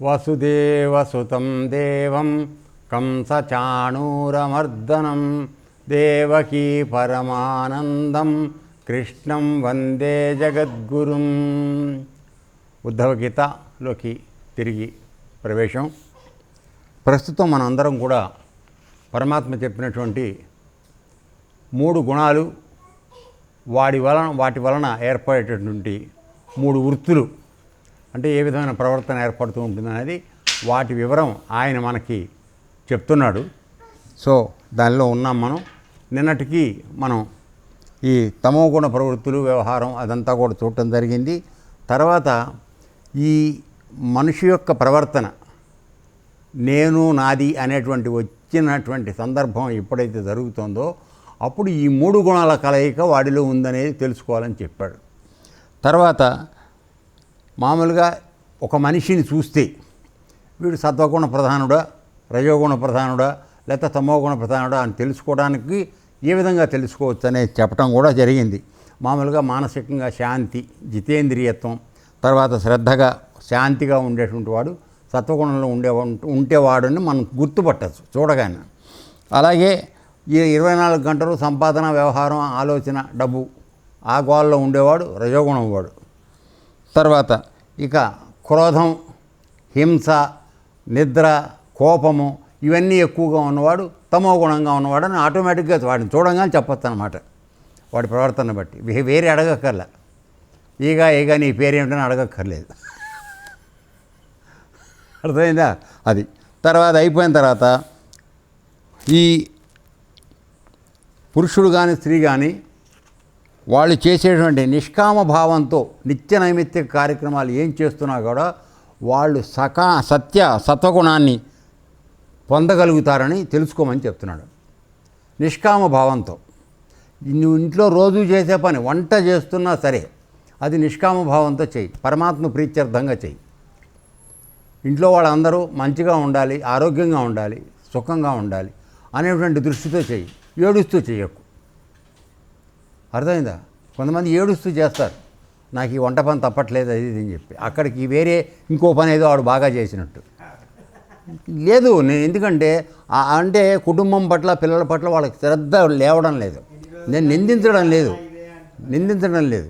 వసుదేవసుతం దేవం కంసచాణూరమర్దనం దేవకీ పరమానందం కృష్ణం వందే జగద్గురుం. ఉద్ధవగీతలోకి తిరిగి ప్రవేశం. ప్రస్తుతం మనందరం కూడా పరమాత్మ చెప్పినటువంటి 3 గుణాలు వాటి వలన ఏర్పడేటటువంటి 3 వృత్తులు, అంటే ఏ విధమైన ప్రవర్తన ఏర్పడుతూ ఉంటుందనేది వాటి వివరం ఆయన మనకి చెప్తున్నాడు. సో దానిలో ఉన్నాం మనం. నిన్నటికి మనం ఈ తమోగుణ ప్రవృత్తులు, వ్యవహారం అదంతా కూడా చూడటం జరిగింది. తర్వాత ఈ మనిషి యొక్క ప్రవర్తన నేను నాది అనేటువంటి వచ్చినటువంటి సందర్భం ఎప్పుడైతే జరుగుతుందో అప్పుడు ఈ 3 గుణాల కలయిక వాడిలో ఉందనేది తెలుసుకోవాలని చెప్పాడు. తర్వాత మామూలుగా ఒక మనిషిని చూస్తే వీడు సత్వగుణ ప్రధానుడా, రజోగుణ ప్రధానుడా, లేకపోతే తమోగుణ ప్రధానుడా అని తెలుసుకోవడానికి ఏ విధంగా తెలుసుకోవచ్చు అనేది చెప్పడం కూడా జరిగింది. మామూలుగా మానసికంగా శాంతి, జితేంద్రియత్వం, తర్వాత శ్రద్ధగా శాంతిగా ఉండేటువంటి వాడు సత్వగుణంలో ఉంటేవాడని మనం గుర్తుపట్టచ్చు చూడగానే. అలాగే ఈ 24 గంటలు సంపాదన, వ్యవహారం, ఆలోచన, డబ్బు ఆ గోల్లో ఉండేవాడు రజోగుణం వాడు. తర్వాత ఇక క్రోధం, హింస, నిద్ర, కోపము ఇవన్నీ ఎక్కువగా ఉన్నవాడు తమో గుణంగా ఉన్నవాడు అని ఆటోమేటిక్గా వాడిని చూడంగానే చెప్పచ్చు అన్నమాట. వాడి ప్రవర్తన బట్టి వేరే అడగక్కర్లే. ఈగా నీ పేరేమిటని అడగక్కర్లేదు. అర్థమైందా? అది తర్వాత అయిపోయిన తర్వాత ఈ పురుషుడు కానీ స్త్రీ కానీ వాళ్ళు చేసేటువంటి నిష్కామ భావంతో నిత్య నైమిత్తిక కార్యక్రమాలు ఏం చేస్తున్నా కూడా వాళ్ళు సత్వగుణాన్ని పొందగలుగుతారని తెలుసుకోమని చెప్తున్నాడు. నిష్కామ భావంతో నువ్వు ఇంట్లో రోజు చేసే పని, వంట చేస్తున్నా సరే అది నిష్కామ భావంతో చెయ్యి, పరమాత్మ ప్రీత్యర్థంగా చెయ్యి. ఇంట్లో వాళ్ళందరూ మంచిగా ఉండాలి, ఆరోగ్యంగా ఉండాలి, సుఖంగా ఉండాలి అనేటువంటి దృష్టితో చెయ్యి. ఏడుస్తూ చెయ్యకు. అర్థమైందా? కొంతమంది ఏడుస్తూ చేస్తారు, నాకు ఈ వంట పని తప్పట్లేదు అది ఇది అని చెప్పి. అక్కడికి వేరే ఇంకో పని ఏదో వాడు బాగా చేసినట్టు లేదు. నేను ఎందుకంటే అంటే కుటుంబం పట్ల, పిల్లల పట్ల వాళ్ళకి శ్రద్ధ లేవడం లేదు. నేను నిందించడం లేదు,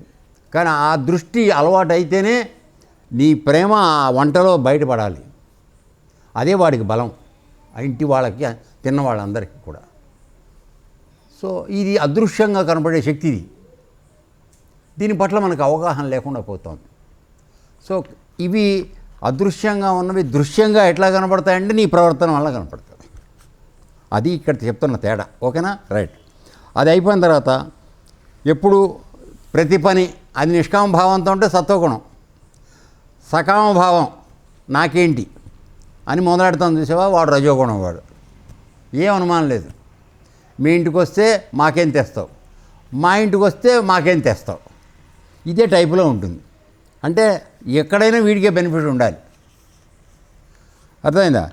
కానీ ఆ దృష్టి అలవాటు అయితేనే నీ ప్రేమ ఆ వంటలో బయటపడాలి. అదే వాడికి బలం, ఆ ఇంటి వాళ్ళకి, తిన్న వాళ్ళందరికీ కూడా. సో ఇది అదృశ్యంగా కనపడే శక్తి ఇది. దీని పట్ల మనకు అవగాహన లేకుండా పోతుంది. సో ఇవి అదృశ్యంగా ఉన్నవి దృశ్యంగా ఎట్లా కనపడతాయంటే నీ ప్రవర్తన వల్ల కనపడుతుంది. అది ఇక్కడ చెప్తున్న తేడా. ఓకేనా? రైట్. అది అయిపోయిన తర్వాత ఎప్పుడు ప్రతి పని అది నిష్కామ భావంతో ఉంటే సత్వగుణం, సకామ భావం నాకేంటి అని మొదలెడతాం చూసావా, వాడు రజోగుణం. వాడు ఏం అనుమానం లేదు. మీ ఇంటికి వస్తే మాకేం తెస్తావు, మా ఇంటికి వస్తే మాకేం తెస్తావు, ఇదే టైపులో ఉంటుంది. అంటే ఎక్కడైనా వీడికే బెనిఫిట్ ఉండాలి. అర్థమైందా?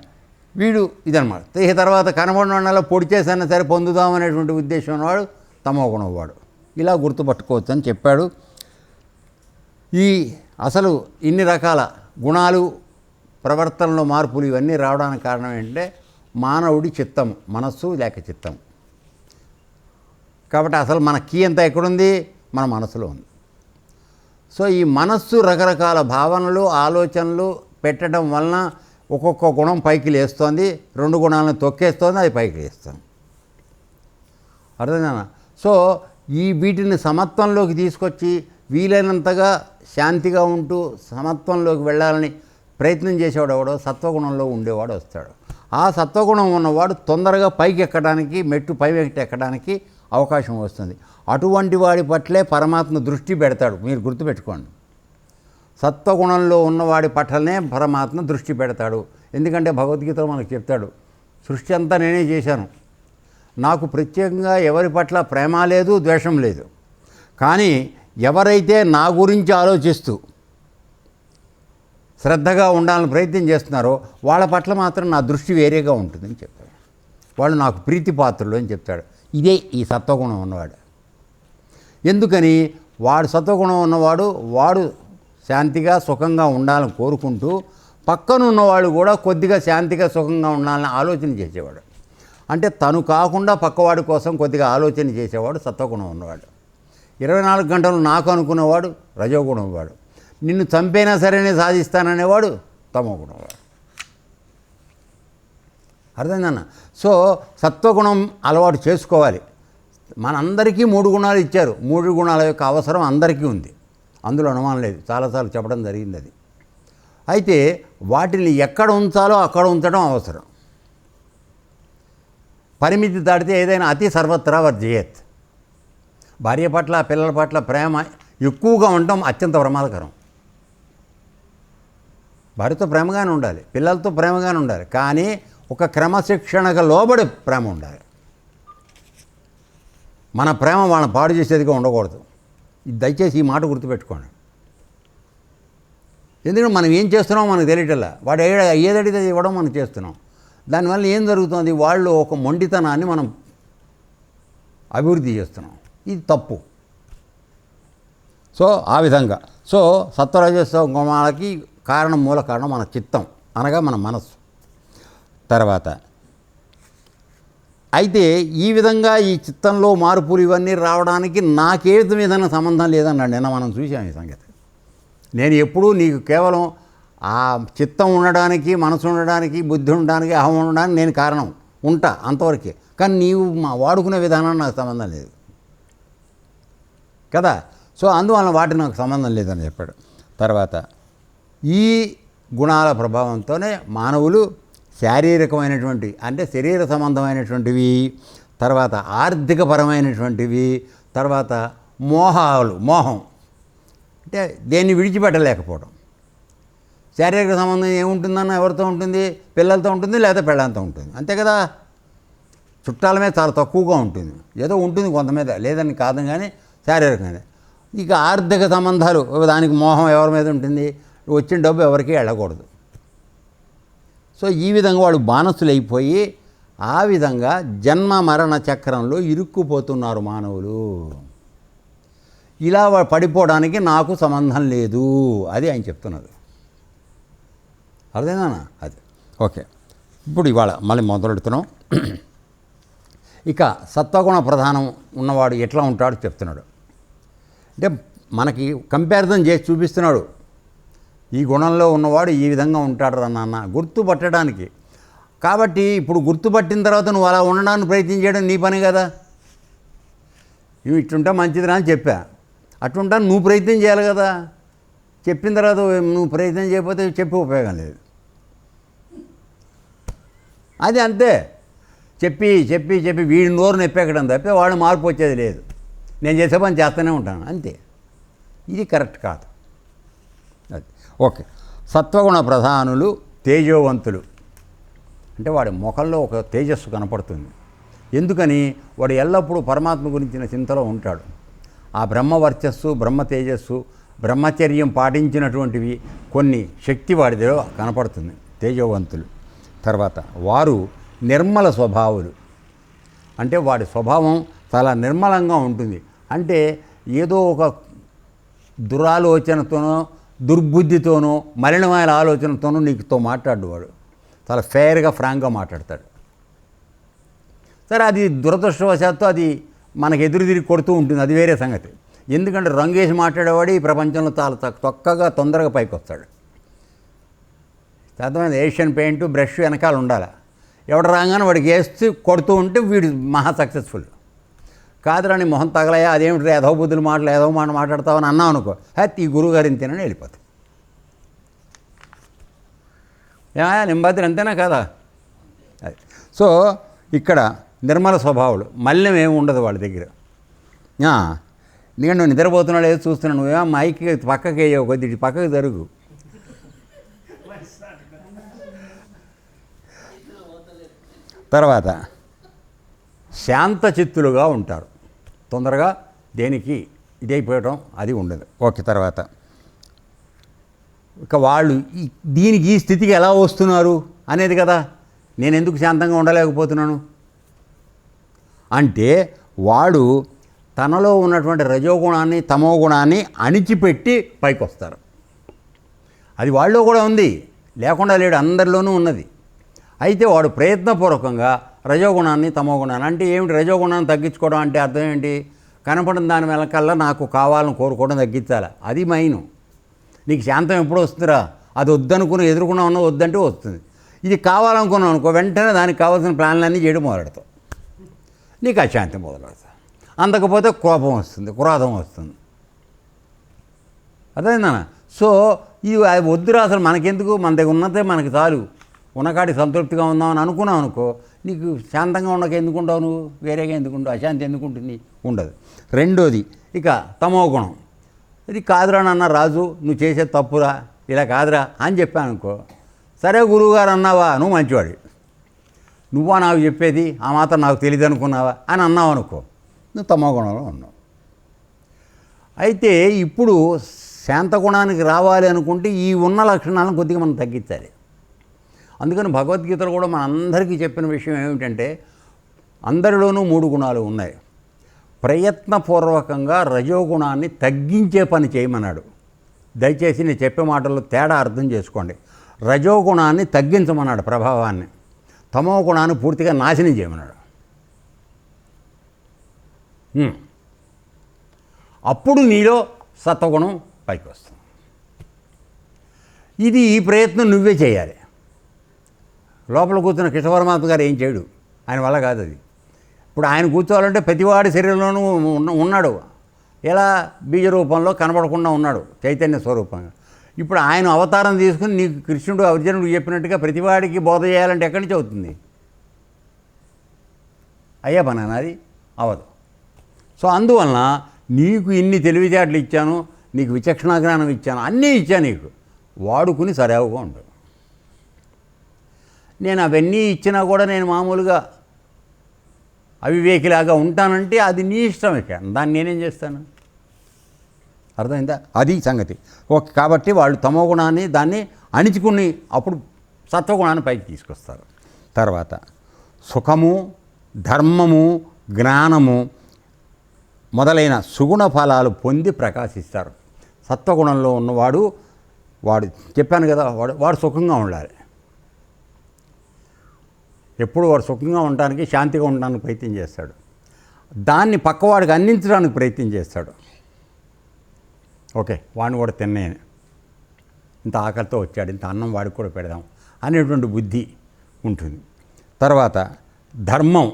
వీడు ఇదనమాట. ఈ తర్వాత కనబడిన వాళ్ళ పొడి చేసైనా సరే పొందుదామనేటువంటి ఉద్దేశం ఉన్నవాడు తమోగుణం వాడు. ఇలా గుర్తుపట్టుకోవచ్చు అని చెప్పాడు. ఈ అసలు ఇన్ని రకాల గుణాలు, ప్రవర్తనలో మార్పులు ఇవన్నీ రావడానికి కారణం ఏంటంటే మానవుడి చిత్తము, మనస్సు లేక చిత్తము. కాబట్టి అసలు మన కీ అంతా ఎక్కడుంది? మన మనసులో ఉంది. సో ఈ మనస్సు రకరకాల భావనలు, ఆలోచనలు పెట్టడం వలన ఒక్కొక్క గుణం పైకి లేస్తోంది, 2 గుణాలను తొక్కేస్తోంది, అది పైకి లేస్తుంది. అర్థమైనా? సో వీటిని సమత్వంలోకి తీసుకొచ్చి వీలైనంతగా శాంతిగా ఉంటూ సమత్వంలోకి వెళ్ళాలని ప్రయత్నం చేసేవాడు ఎవడో సత్వగుణంలో ఉండేవాడు వస్తాడు. ఆ సత్వగుణం ఉన్నవాడు తొందరగా పైకి ఎక్కడానికి, మెట్టు పై ఎక్కడానికి అవకాశం వస్తుంది. అటువంటి వాడి పట్లే పరమాత్మ దృష్టి పెడతాడు. మీరు గుర్తుపెట్టుకోండి, సత్వగుణంలో ఉన్నవాడి పట్లనే పరమాత్మ దృష్టి పెడతాడు. ఎందుకంటే భగవద్గీతలో మనకు చెప్తాడు, సృష్టి అంతా నేనే చేశాను, నాకు ప్రత్యేకంగా ఎవరి పట్ల ప్రేమ లేదు, ద్వేషం లేదు. కానీ ఎవరైతే నా గురించి ఆలోచిస్తూ శ్రద్ధగా ఉండాలని ప్రయత్నం చేస్తున్నారో వాళ్ళ పట్ల మాత్రం నా దృష్టి వేరేగా ఉంటుందని చెప్తాడు. వాళ్ళు నాకు ప్రీతిపాత్రులు అని చెప్తాడు. ఇదే ఈ సత్వగుణం ఉన్నవాడు. ఎందుకని? వాడు సత్వగుణం ఉన్నవాడు వాడు శాంతిగా సుఖంగా ఉండాలని కోరుకుంటూ పక్కనున్నవాడు కూడా కొద్దిగా శాంతిగా సుఖంగా ఉండాలని ఆలోచన చేసేవాడు. అంటే తను కాకుండా పక్కవాడి కోసం కొద్దిగా ఆలోచన చేసేవాడు సత్వగుణం ఉన్నవాడు. 24 గంటలు నాకు అనుకునేవాడు రజోగుణం వాడు. నిన్ను చంపైనా సరేనే సాధిస్తాననేవాడు తమోగుణం వాడు. అర్థమైందన్న? సో సత్వగుణం అలవాటు చేసుకోవాలి. మనందరికీ 3 గుణాలు ఇచ్చారు. 3 గుణాల యొక్క అవసరం అందరికీ ఉంది, అందులో అనుమానం లేదు. చాలాసార్లు చెప్పడం జరిగింది అది. అయితే వాటిని ఎక్కడ ఉంచాలో అక్కడ ఉంచడం అవసరం. పరిమితి దాటితే ఏదైనా అతి సర్వత్రా వర్జయేత్. భార్య పట్ల పిల్లల పట్ల ప్రేమ ఎక్కువగా ఉండటం అత్యంత ప్రమాదకరం. భార్యతో ప్రేమగానే ఉండాలి, పిల్లలతో ప్రేమగానే ఉండాలి, కానీ ఒక క్రమశిక్షణగా లోబడి ప్రేమ ఉండాలి. మన ప్రేమ వాళ్ళని పాడు చేసేదిగా ఉండకూడదు. దయచేసి ఈ మాట గుర్తుపెట్టుకోండి. ఎందుకంటే మనం ఏం చేస్తున్నామో మనకు తెలియటల్లా. వాడు ఏదడితే ఇవ్వడం మనం చేస్తున్నాం. దానివల్ల ఏం జరుగుతుంది? వాళ్ళు ఒక మొండితనాన్ని మనం అభివృద్ధి చేస్తున్నాం. ఇది తప్పు. సో ఆ విధంగా సత్వరజస్సు గుణాలకి మూల కారణం మన చిత్తం, అనగా మన మనస్సు. తర్వాత అయితే ఈ విధంగా ఈ చిత్తంలో మార్పులు ఇవన్నీ రావడానికి నాకే విధమైన సంబంధం లేదన్నాడు. నిన్న మనం చూసాం ఈ సంగతి. నేను ఎప్పుడూ నీకు కేవలం ఆ చిత్తం ఉండడానికి, మనసు ఉండడానికి, బుద్ధి ఉండడానికి, అహం ఉండడానికి నేను కారణం ఉంటా, అంతవరకే. కానీ నీవు వాడుకునే విధానం నాకు సంబంధం లేదు కదా. సో అందువలన వాటి నాకు సంబంధం లేదని చెప్పాడు. తర్వాత ఈ గుణాల ప్రభావంతోనే మానవులు శారీరకమైనటువంటి అంటే శరీర సంబంధమైనటువంటివి, తర్వాత ఆర్థికపరమైనటువంటివి, తర్వాత మోహం అంటే దేన్ని విడిచిపెట్టలేకపోవడం. శారీరక సంబంధం ఏముంటుందన్న ఎవరితో ఉంటుంది? పిల్లలతో ఉంటుంది, లేదా పెళ్ళంతో ఉంటుంది, అంతే కదా. చుట్టాల మీద చాలా తక్కువగా ఉంటుంది, ఏదో ఉంటుంది కొంత మీద, లేదని కాదు, కానీ శారీరకంగా. ఇక ఆర్థిక సంబంధాలు, దానికి మోహం ఎవరి మీద ఉంటుంది? వచ్చిన డబ్బు ఎవరికి వెళ్ళకూడదు. సో ఈ విధంగా వాడు బానిసలైపోయి ఆ విధంగా జన్మ మరణ చక్రంలో ఇరుక్కుపోతున్నారు మానవులు. ఇలా పడిపోవడానికి నాకు సంబంధం లేదు, అది ఆయన చెప్తున్నది. అర్థమైందన్నా? అది ఓకే. ఇప్పుడు ఇవాళ మళ్ళీ మొదలెడుతున్నాం. ఇక సత్వగుణ ప్రధానం ఉన్నవాడు ఎట్లా ఉంటాడో చెప్తున్నాడు. అంటే మనకి కంపారిజన్ చేసి చూపిస్తున్నాడు. ఈ గుణంలో ఉన్నవాడు ఈ విధంగా ఉంటాడు రా నాన్న, గుర్తుపట్టడానికి. కాబట్టి ఇప్పుడు గుర్తుపట్టిన తర్వాత నువ్వు అలా ఉండడానికి ప్రయత్నం చేయడం నీ పని కదా. నువ్వు ఇట్టుంటా మంచిదిరా అని చెప్పా, అట్టుంటా నువ్వు ప్రయత్నం చేయాలి కదా. చెప్పిన తర్వాత నువ్వు ప్రయత్నం చేయకపోతే చెప్పి ఉపయోగం లేదు. అది అంతే. చెప్పి చెప్పి చెప్పి వీడి నోరు నెప్పెక్కడం తప్పే వాళ్ళు మార్పు వచ్చేది లేదు. నేను చేసే పని చేస్తూనే ఉంటాను, అంతే. ఇది కరెక్ట్ కాదు. అది ఓకే. సత్వగుణ ప్రధానులు తేజోవంతులు అంటే వాడి ముఖంలో ఒక తేజస్సు కనపడుతుంది. ఎందుకని? వాడు ఎల్లప్పుడూ పరమాత్మ గురించిన చింతలో ఉంటాడు. ఆ బ్రహ్మ వర్చస్సు, బ్రహ్మ తేజస్సు, బ్రహ్మచర్యం పాటించినటువంటివి కొన్ని శక్తి వాడిలో కనపడుతుంది. తేజోవంతులు. తర్వాత వారు నిర్మల స్వభావులు అంటే వాడి స్వభావం చాలా నిర్మలంగా ఉంటుంది. అంటే ఏదో ఒక దురాలోచనతోనో దుర్బుద్ధితోనో మలినమైన ఆలోచనతోనో నీకుతో మాట్లాడు. వాడు చాలా ఫెయిర్గా ఫ్రాంక్గా మాట్లాడతాడు. సరే, అది దురదృష్టవశాత్తు అది మనకు ఎదురు తిరిగి కొడుతూ ఉంటుంది, అది వేరే సంగతి. ఎందుకంటే రంగేసి మాట్లాడేవాడు ఈ ప్రపంచంలో చాలా తొక్కగా తొందరగా పైకి వస్తాడు. అర్థమైంది? ఏషియన్ పెయింట్ బ్రష్ వెనకాల ఉండాలి. ఎవడు రాగానే వాడికి వేస్తూ కొడుతూ ఉంటే వీడు మహా సక్సెస్ఫుల్. కాదురాని మొహం తగలయా, అదేమిటి ఏదో బుద్ధులు మాటలు ఏదో మాట మాట్లాడతావని అన్నావు అనుకో, హ్యాత్ ఈ గురువుగారిని తినని వెళ్ళిపోతాం. ఏమయ్యా నింబాద్రి అంతేనా కదా? అది. సో ఇక్కడ నిర్మల స్వభావులు, మల్యం ఏమి ఉండదు వాళ్ళ దగ్గర. నేను నిద్రపోతున్నాడు ఏదో చూస్తున్నాను, నువ్వేమో మైకి పక్కకి వేయవు, కొద్ది పక్కకి జరుగు. తర్వాత శాంతచిత్తులుగా ఉంటారు. తొందరగా దేనికి ఇదైపోవటం అది ఉండదు. ఓకే. తర్వాత ఇక వాళ్ళు దీనికి ఈ స్థితికి ఎలా వస్తున్నారు అనేది కదా. నేను ఎందుకు శాంతంగా ఉండలేకపోతున్నాను అంటే వాడు తనలో ఉన్నటువంటి రజోగుణాన్ని తమో గుణాన్ని అణిచిపెట్టి పైకి వస్తారు. అది వాళ్ళలో కూడా ఉంది, లేకుండా లేడు, అందరిలోనూ ఉన్నది. అయితే వాడు ప్రయత్నపూర్వకంగా రజోగుణాన్ని తమోగుణాన్ని, అంటే ఏమిటి రజోగుణాన్ని తగ్గించుకోవడం అంటే అర్థం ఏంటి? కనపడిన దాని వెనకల్లా నాకు కావాలని కోరుకోవడం తగ్గించాలి, అది మైను. నీకు శాంతం ఎప్పుడు వస్తుందిరా? అది వద్దనుకుని ఎదుర్కొన్నా ఉన్నా వద్దంటే వస్తుంది. ఇది కావాలనుకున్నావు అనుకో, వెంటనే దానికి కావాల్సిన ప్లాన్లన్నీ చేయడం మొదలెడతావు, నీకు అశాంతి మొదలెడతావు. అందకపోతే కోపం వస్తుంది, క్రోధం వస్తుంది. అదేనా? సో ఇది వద్దురా, అసలు మనకెందుకు, మన దగ్గర ఉన్నదే మనకి చాలు, ఉన్నకాడి సంతృప్తిగా ఉందామని అనుకున్నావు అనుకో, నీకు శాంతంగా ఉండక ఎందుకుంటావు, నువ్వు వేరేగా ఎందుకుంటావు, అశాంతి ఎందుకుంటుంది, ఉండదు. రెండోది ఇక తమో గుణం. ఇది కాదురా నాన్న రాజు, నువ్వు చేసే తప్పురా, ఇలా కాదురా అని చెప్పాను అనుకో, సరే గురువుగారు అన్నావా, నువ్వు మంచివాడి, నువ్వా నాకు చెప్పేది, ఆ మాత్రం నాకు తెలియదు అనుకున్నావా అని అన్నావు అనుకో, నువ్వు తమో గుణంలో ఉన్నావు. అయితే ఇప్పుడు శాంతగుణానికి రావాలి అనుకుంటే ఈ ఉన్న లక్షణాలను కొద్దిగా మనం తగ్గించాలి. అందుకని భగవద్గీతలో కూడా మన అందరికీ చెప్పిన విషయం ఏమిటంటే, అందరిలోనూ 3 గుణాలు ఉన్నాయి, ప్రయత్నపూర్వకంగా రజోగుణాన్ని తగ్గించే పని చేయమన్నాడు. దయచేసి నేను చెప్పే మాటల్లో తేడా అర్థం చేసుకోండి. రజోగుణాన్ని తగ్గించమన్నాడు ప్రభావాన్ని, తమో గుణాన్ని పూర్తిగా నాశనం చేయమన్నాడు. అప్పుడు నీలో సత్వగుణం పైకి వస్తుంది. ఇది ఈ ప్రయత్నం నువ్వే చేయాలి. లోపల కూర్చున్న కృష్ణ పరమాత్మ గారు ఏం చేయడు, ఆయన వల్ల కాదు అది. ఇప్పుడు ఆయన కూర్చోవాలంటే ప్రతివాడి శరీరంలోనూ ఉన్నాడు, ఎలా బీజ రూపంలో కనబడకుండా ఉన్నాడు, చైతన్య స్వరూపంగా. ఇప్పుడు ఆయన అవతారం తీసుకుని నీకు కృష్ణుడు అర్జునుడు చెప్పినట్టుగా ప్రతివాడికి బోధ చేయాలంటే ఎక్కడి నుంచి అవుతుంది? అయ్యా పని అది అవదు. సో అందువలన నీకు ఇన్ని తెలివితేటలు ఇచ్చాను, నీకు విచక్షణా జ్ఞానం ఇచ్చాను, అన్నీ ఇచ్చాను, నీకు వాడుకుని సరేవుగా ఉండు. నేను అవన్నీ ఇచ్చినా కూడా నేను మామూలుగా అవివేకిలాగా ఉంటానంటే అది నీ ఇష్టం, ఇక దాన్ని నేనేం చేస్తాను? అర్థమైందా? అది సంగతి. ఓకే, కాబట్టి వాళ్ళు తమో గుణాన్ని దాన్ని అణిచుకుని అప్పుడు సత్వగుణాన్ని పైకి తీసుకొస్తారు. తర్వాత సుఖము, ధర్మము, జ్ఞానము మొదలైన సుగుణ ఫలాలు పొంది ప్రకాశిస్తారు. సత్వగుణంలో ఉన్నవాడు, వాడు చెప్పాను కదా, వాడు సుఖంగా ఉండాలి. ఎప్పుడు వాడు సుఖంగా ఉండడానికి, శాంతిగా ఉండడానికి ప్రయత్నం చేస్తాడు. దాన్ని పక్కవాడికి అందించడానికి ప్రయత్నం చేస్తాడు. ఓకే, వాడిని కూడా తిన్నాయని, ఇంత ఆకలితో వచ్చాడు, ఇంత అన్నం వాడికి కూడా పెడదాం అనేటువంటి బుద్ధి ఉంటుంది. తర్వాత ధర్మం,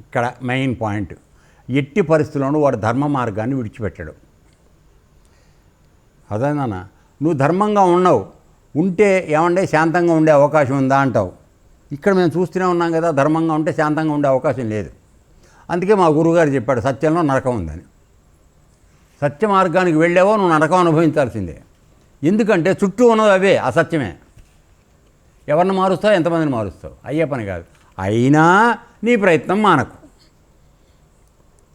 ఇక్కడ మెయిన్ పాయింట్. ఎట్టి పరిస్థితుల్లోనూ వాడు ధర్మ మార్గాన్ని విడిచిపెట్టాడు. అదే నాన్న, నువ్వు ధర్మంగా ఉండవు, ఉంటే ఏమంటే శాంతంగా ఉండే అవకాశం ఉందా అంటావు. ఇక్కడ మేము చూస్తూనే ఉన్నాం కదా, ధర్మంగా ఉంటే శాంతంగా ఉండే అవకాశం లేదు. అందుకే మా గురువుగారు చెప్పాడు, సత్యంలో నరకం ఉందని. సత్య మార్గానికి వెళ్ళావో నువ్వు నరకం అనుభవించాల్సిందే. ఎందుకంటే చుట్టూ ఉన్నది అవే అసత్యమే. ఎవరిని మారుస్తావు, ఎంతమందిని మారుస్తావు, అయ్యే పని కాదు. అయినా నీ ప్రయత్నం మానకు.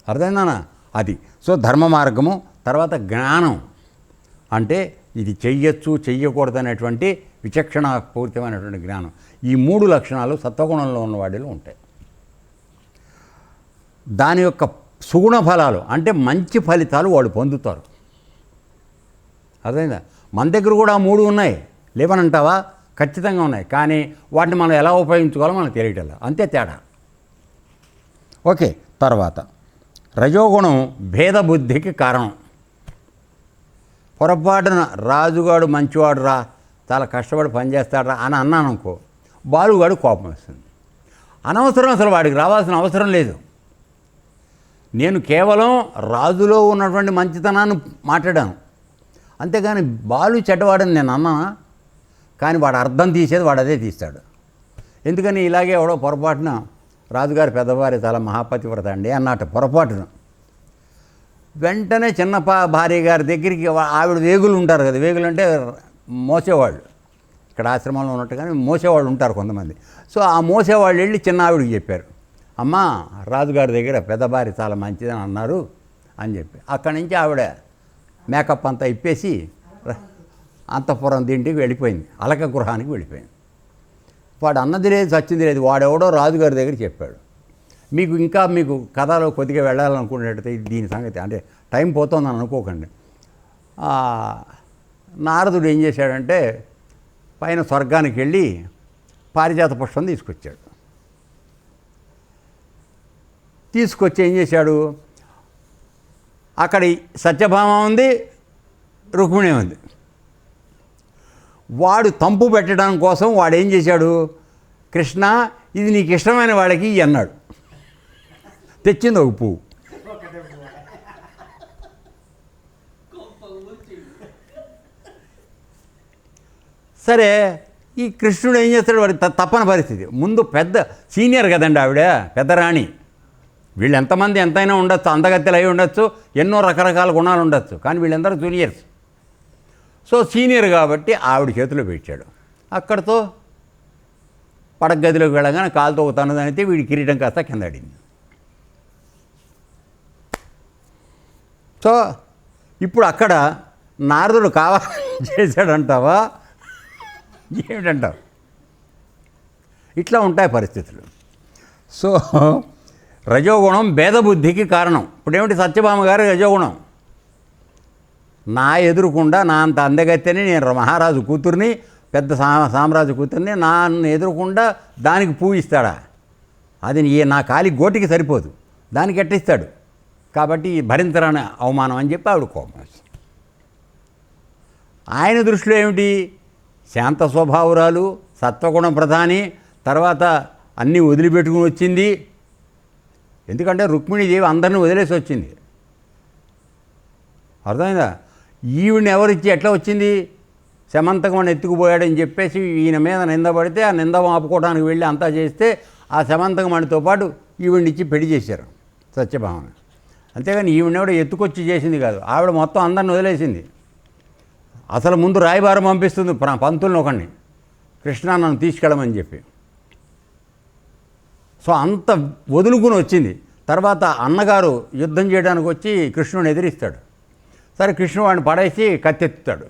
అర్థమైందానా? అది. సో ధర్మ మార్గము. తర్వాత జ్ఞానం అంటే ఇది చెయ్యొచ్చు చెయ్యకూడదు అనేటువంటి విచక్షణాపూరితమైనటువంటి జ్ఞానం. ఈ 3 లక్షణాలు సత్వగుణంలో ఉన్న వాడిలో ఉంటాయి. దాని యొక్క సుగుణ ఫలాలు అంటే మంచి ఫలితాలు వాళ్ళు పొందుతారు. అర్థమైందా? మన దగ్గర కూడా 3 ఉన్నాయి, లేవనంటావా? ఖచ్చితంగా ఉన్నాయి. కానీ వాటిని మనం ఎలా ఉపయోగించుకోవాలో మనకు తెలియటం, అంతే తేడా. ఓకే, తర్వాత రజోగుణం భేద బుద్ధికి కారణం. పొరపాటున రాజుగాడు మంచివాడు రా, చాలా కష్టపడి పనిచేస్తాడు అని అన్నాను అనుకో, బాలుగాడు కోపం వస్తుంది. అనవసరం, అసలు వాడికి రావాల్సిన అవసరం లేదు. నేను కేవలం రాజులో ఉన్నటువంటి మంచితనాన్ని మాట్లాడాను, అంతేగాని బాలు చెడ్డవాడని నేను అన్నానా? కానీ వాడు అర్థం తీసేది వాడు అదే తీస్తాడు. ఎందుకని ఇలాగే ఎవడో పొరపాటున రాజుగారి పెద్దవారి చాలా మహాపతివ్రత అండి అన్నట్టు పొరపాటున వెంటనే చిన్న భార్య గారి దగ్గరికి, ఆవిడ వేగులు ఉంటారు కదా, వేగులు అంటే మోసేవాళ్ళు, ఇక్కడ ఆశ్రమంలో ఉన్నట్టు కానీ మోసేవాళ్ళు ఉంటారు కొంతమంది. సో ఆ మోసేవాళ్ళు వెళ్ళి చిన్న ఆవిడకి చెప్పారు, అమ్మ రాజుగారి దగ్గర పెద్ద భార్య చాలా మంచిదని అన్నారు అని చెప్పి, అక్కడి నుంచి ఆవిడ మేకప్ అంతా ఇప్పేసి అంతఃపురం దీంటికి వెళ్ళిపోయింది, అలక గృహానికి వెళ్ళిపోయింది. వాడు అన్నది లేదు చచ్చింది లేదు, వాడెవడో రాజుగారి దగ్గర చెప్పాడు. మీకు కథలో కొద్దిగా వెళ్ళాలనుకునేటైతే దీని సంగతి, అంటే టైం పోతుందని అనుకోకండి. నారదుడు ఏం చేశాడంటే పైన స్వర్గానికి వెళ్ళి పారిజాత పుష్పం తీసుకొచ్చాడు. తీసుకొచ్చి ఏం చేశాడు, అక్కడ సత్యభామ ఉంది, రుక్మిణి ఉంది. వాడు తంపు పెట్టడం కోసం వాడు ఏం చేశాడు, కృష్ణ ఇది నీకు ఇష్టమైన వాడికి అన్నాడు. తెచ్చింది ఒక పువ్వు. సరే ఈ కృష్ణుడు ఏం చేస్తాడు, వాడి తప్పని పరిస్థితి. ముందు పెద్ద సీనియర్ కదండి ఆవిడ, పెద్ద రాణి. వీళ్ళు ఎంతమంది ఎంతైనా ఉండొచ్చు, అందగత్తెలు అయి ఉండొచ్చు, ఎన్నో రకరకాల గుణాలు ఉండొచ్చు, కానీ వీళ్ళందరూ జూనియర్స్. సో సీనియర్ కాబట్టి ఆవిడ చేతిలో పెట్టాడు. అక్కడితో పడగదిలోకి వెళ్ళగానే కాలుతో తనదనితే వీడి కిరీటం కాస్త కింద అడింది. సో ఇప్పుడు అక్కడ నారదుడు కావాలని చేశాడంటావా, ఏమిటంటావు? ఇట్లా ఉంటాయి పరిస్థితులు. సో రజోగుణం భేదబుద్ధికి కారణం. ఇప్పుడేమిటి, సత్యభామ గారు రజోగుణం. నా ఎదురుకుండా నా అంత అందగత్తెని, నేను మహారాజు కూతుర్ని, పెద్ద సామ్రాజు కూతుర్ని, నన్ను ఎదురుకుండా దానికి పువ్వు ఇస్తాడా? అది నా కాలి గోటికి సరిపోదు, దానికి ఎట్టిస్తాడు? కాబట్టి భరించరాని అవమానం అని చెప్పి ఆవిడ కోపం. ఆయన దృష్టిలో ఏమిటి, శాంత స్వభావురాలు, సత్వగుణ ప్రధాని, తర్వాత అన్నీ వదిలిపెట్టుకుని వచ్చింది. ఎందుకంటే రుక్మిణీదేవి అందరినీ వదిలేసి వచ్చింది. అర్థమైందా? ఈవిడిని ఎవరిచ్చి ఎట్లా వచ్చింది, శమంతకమని ఎత్తుకుపోయాడని చెప్పేసి ఈయన మీద నిందపడితే ఆ నింద ఆపుకోవడానికి వెళ్ళి అంతా చేస్తే ఆ శమంతకమణితో పాటు ఈవిడినిచ్చి పెళ్లి చేశారు సత్యభామని. అంతేగాని ఈవిడని ఎవడో ఎత్తుకొచ్చి చేసింది కాదు, ఆవిడ మొత్తం అందరిని వదిలేసింది. అసలు ముందు రాయబారం పంపిస్తుంది పంతులను ఒకడిని, కృష్ణ నన్ను తీసుకెళ్ళమని చెప్పి. సో అంత వదులుకుని వచ్చింది. తర్వాత అన్నగారు యుద్ధం చేయడానికి వచ్చి కృష్ణుని ఎదిరిస్తాడు. సరే కృష్ణుడు వాడిని పడేసి కత్తెత్తుతాడు.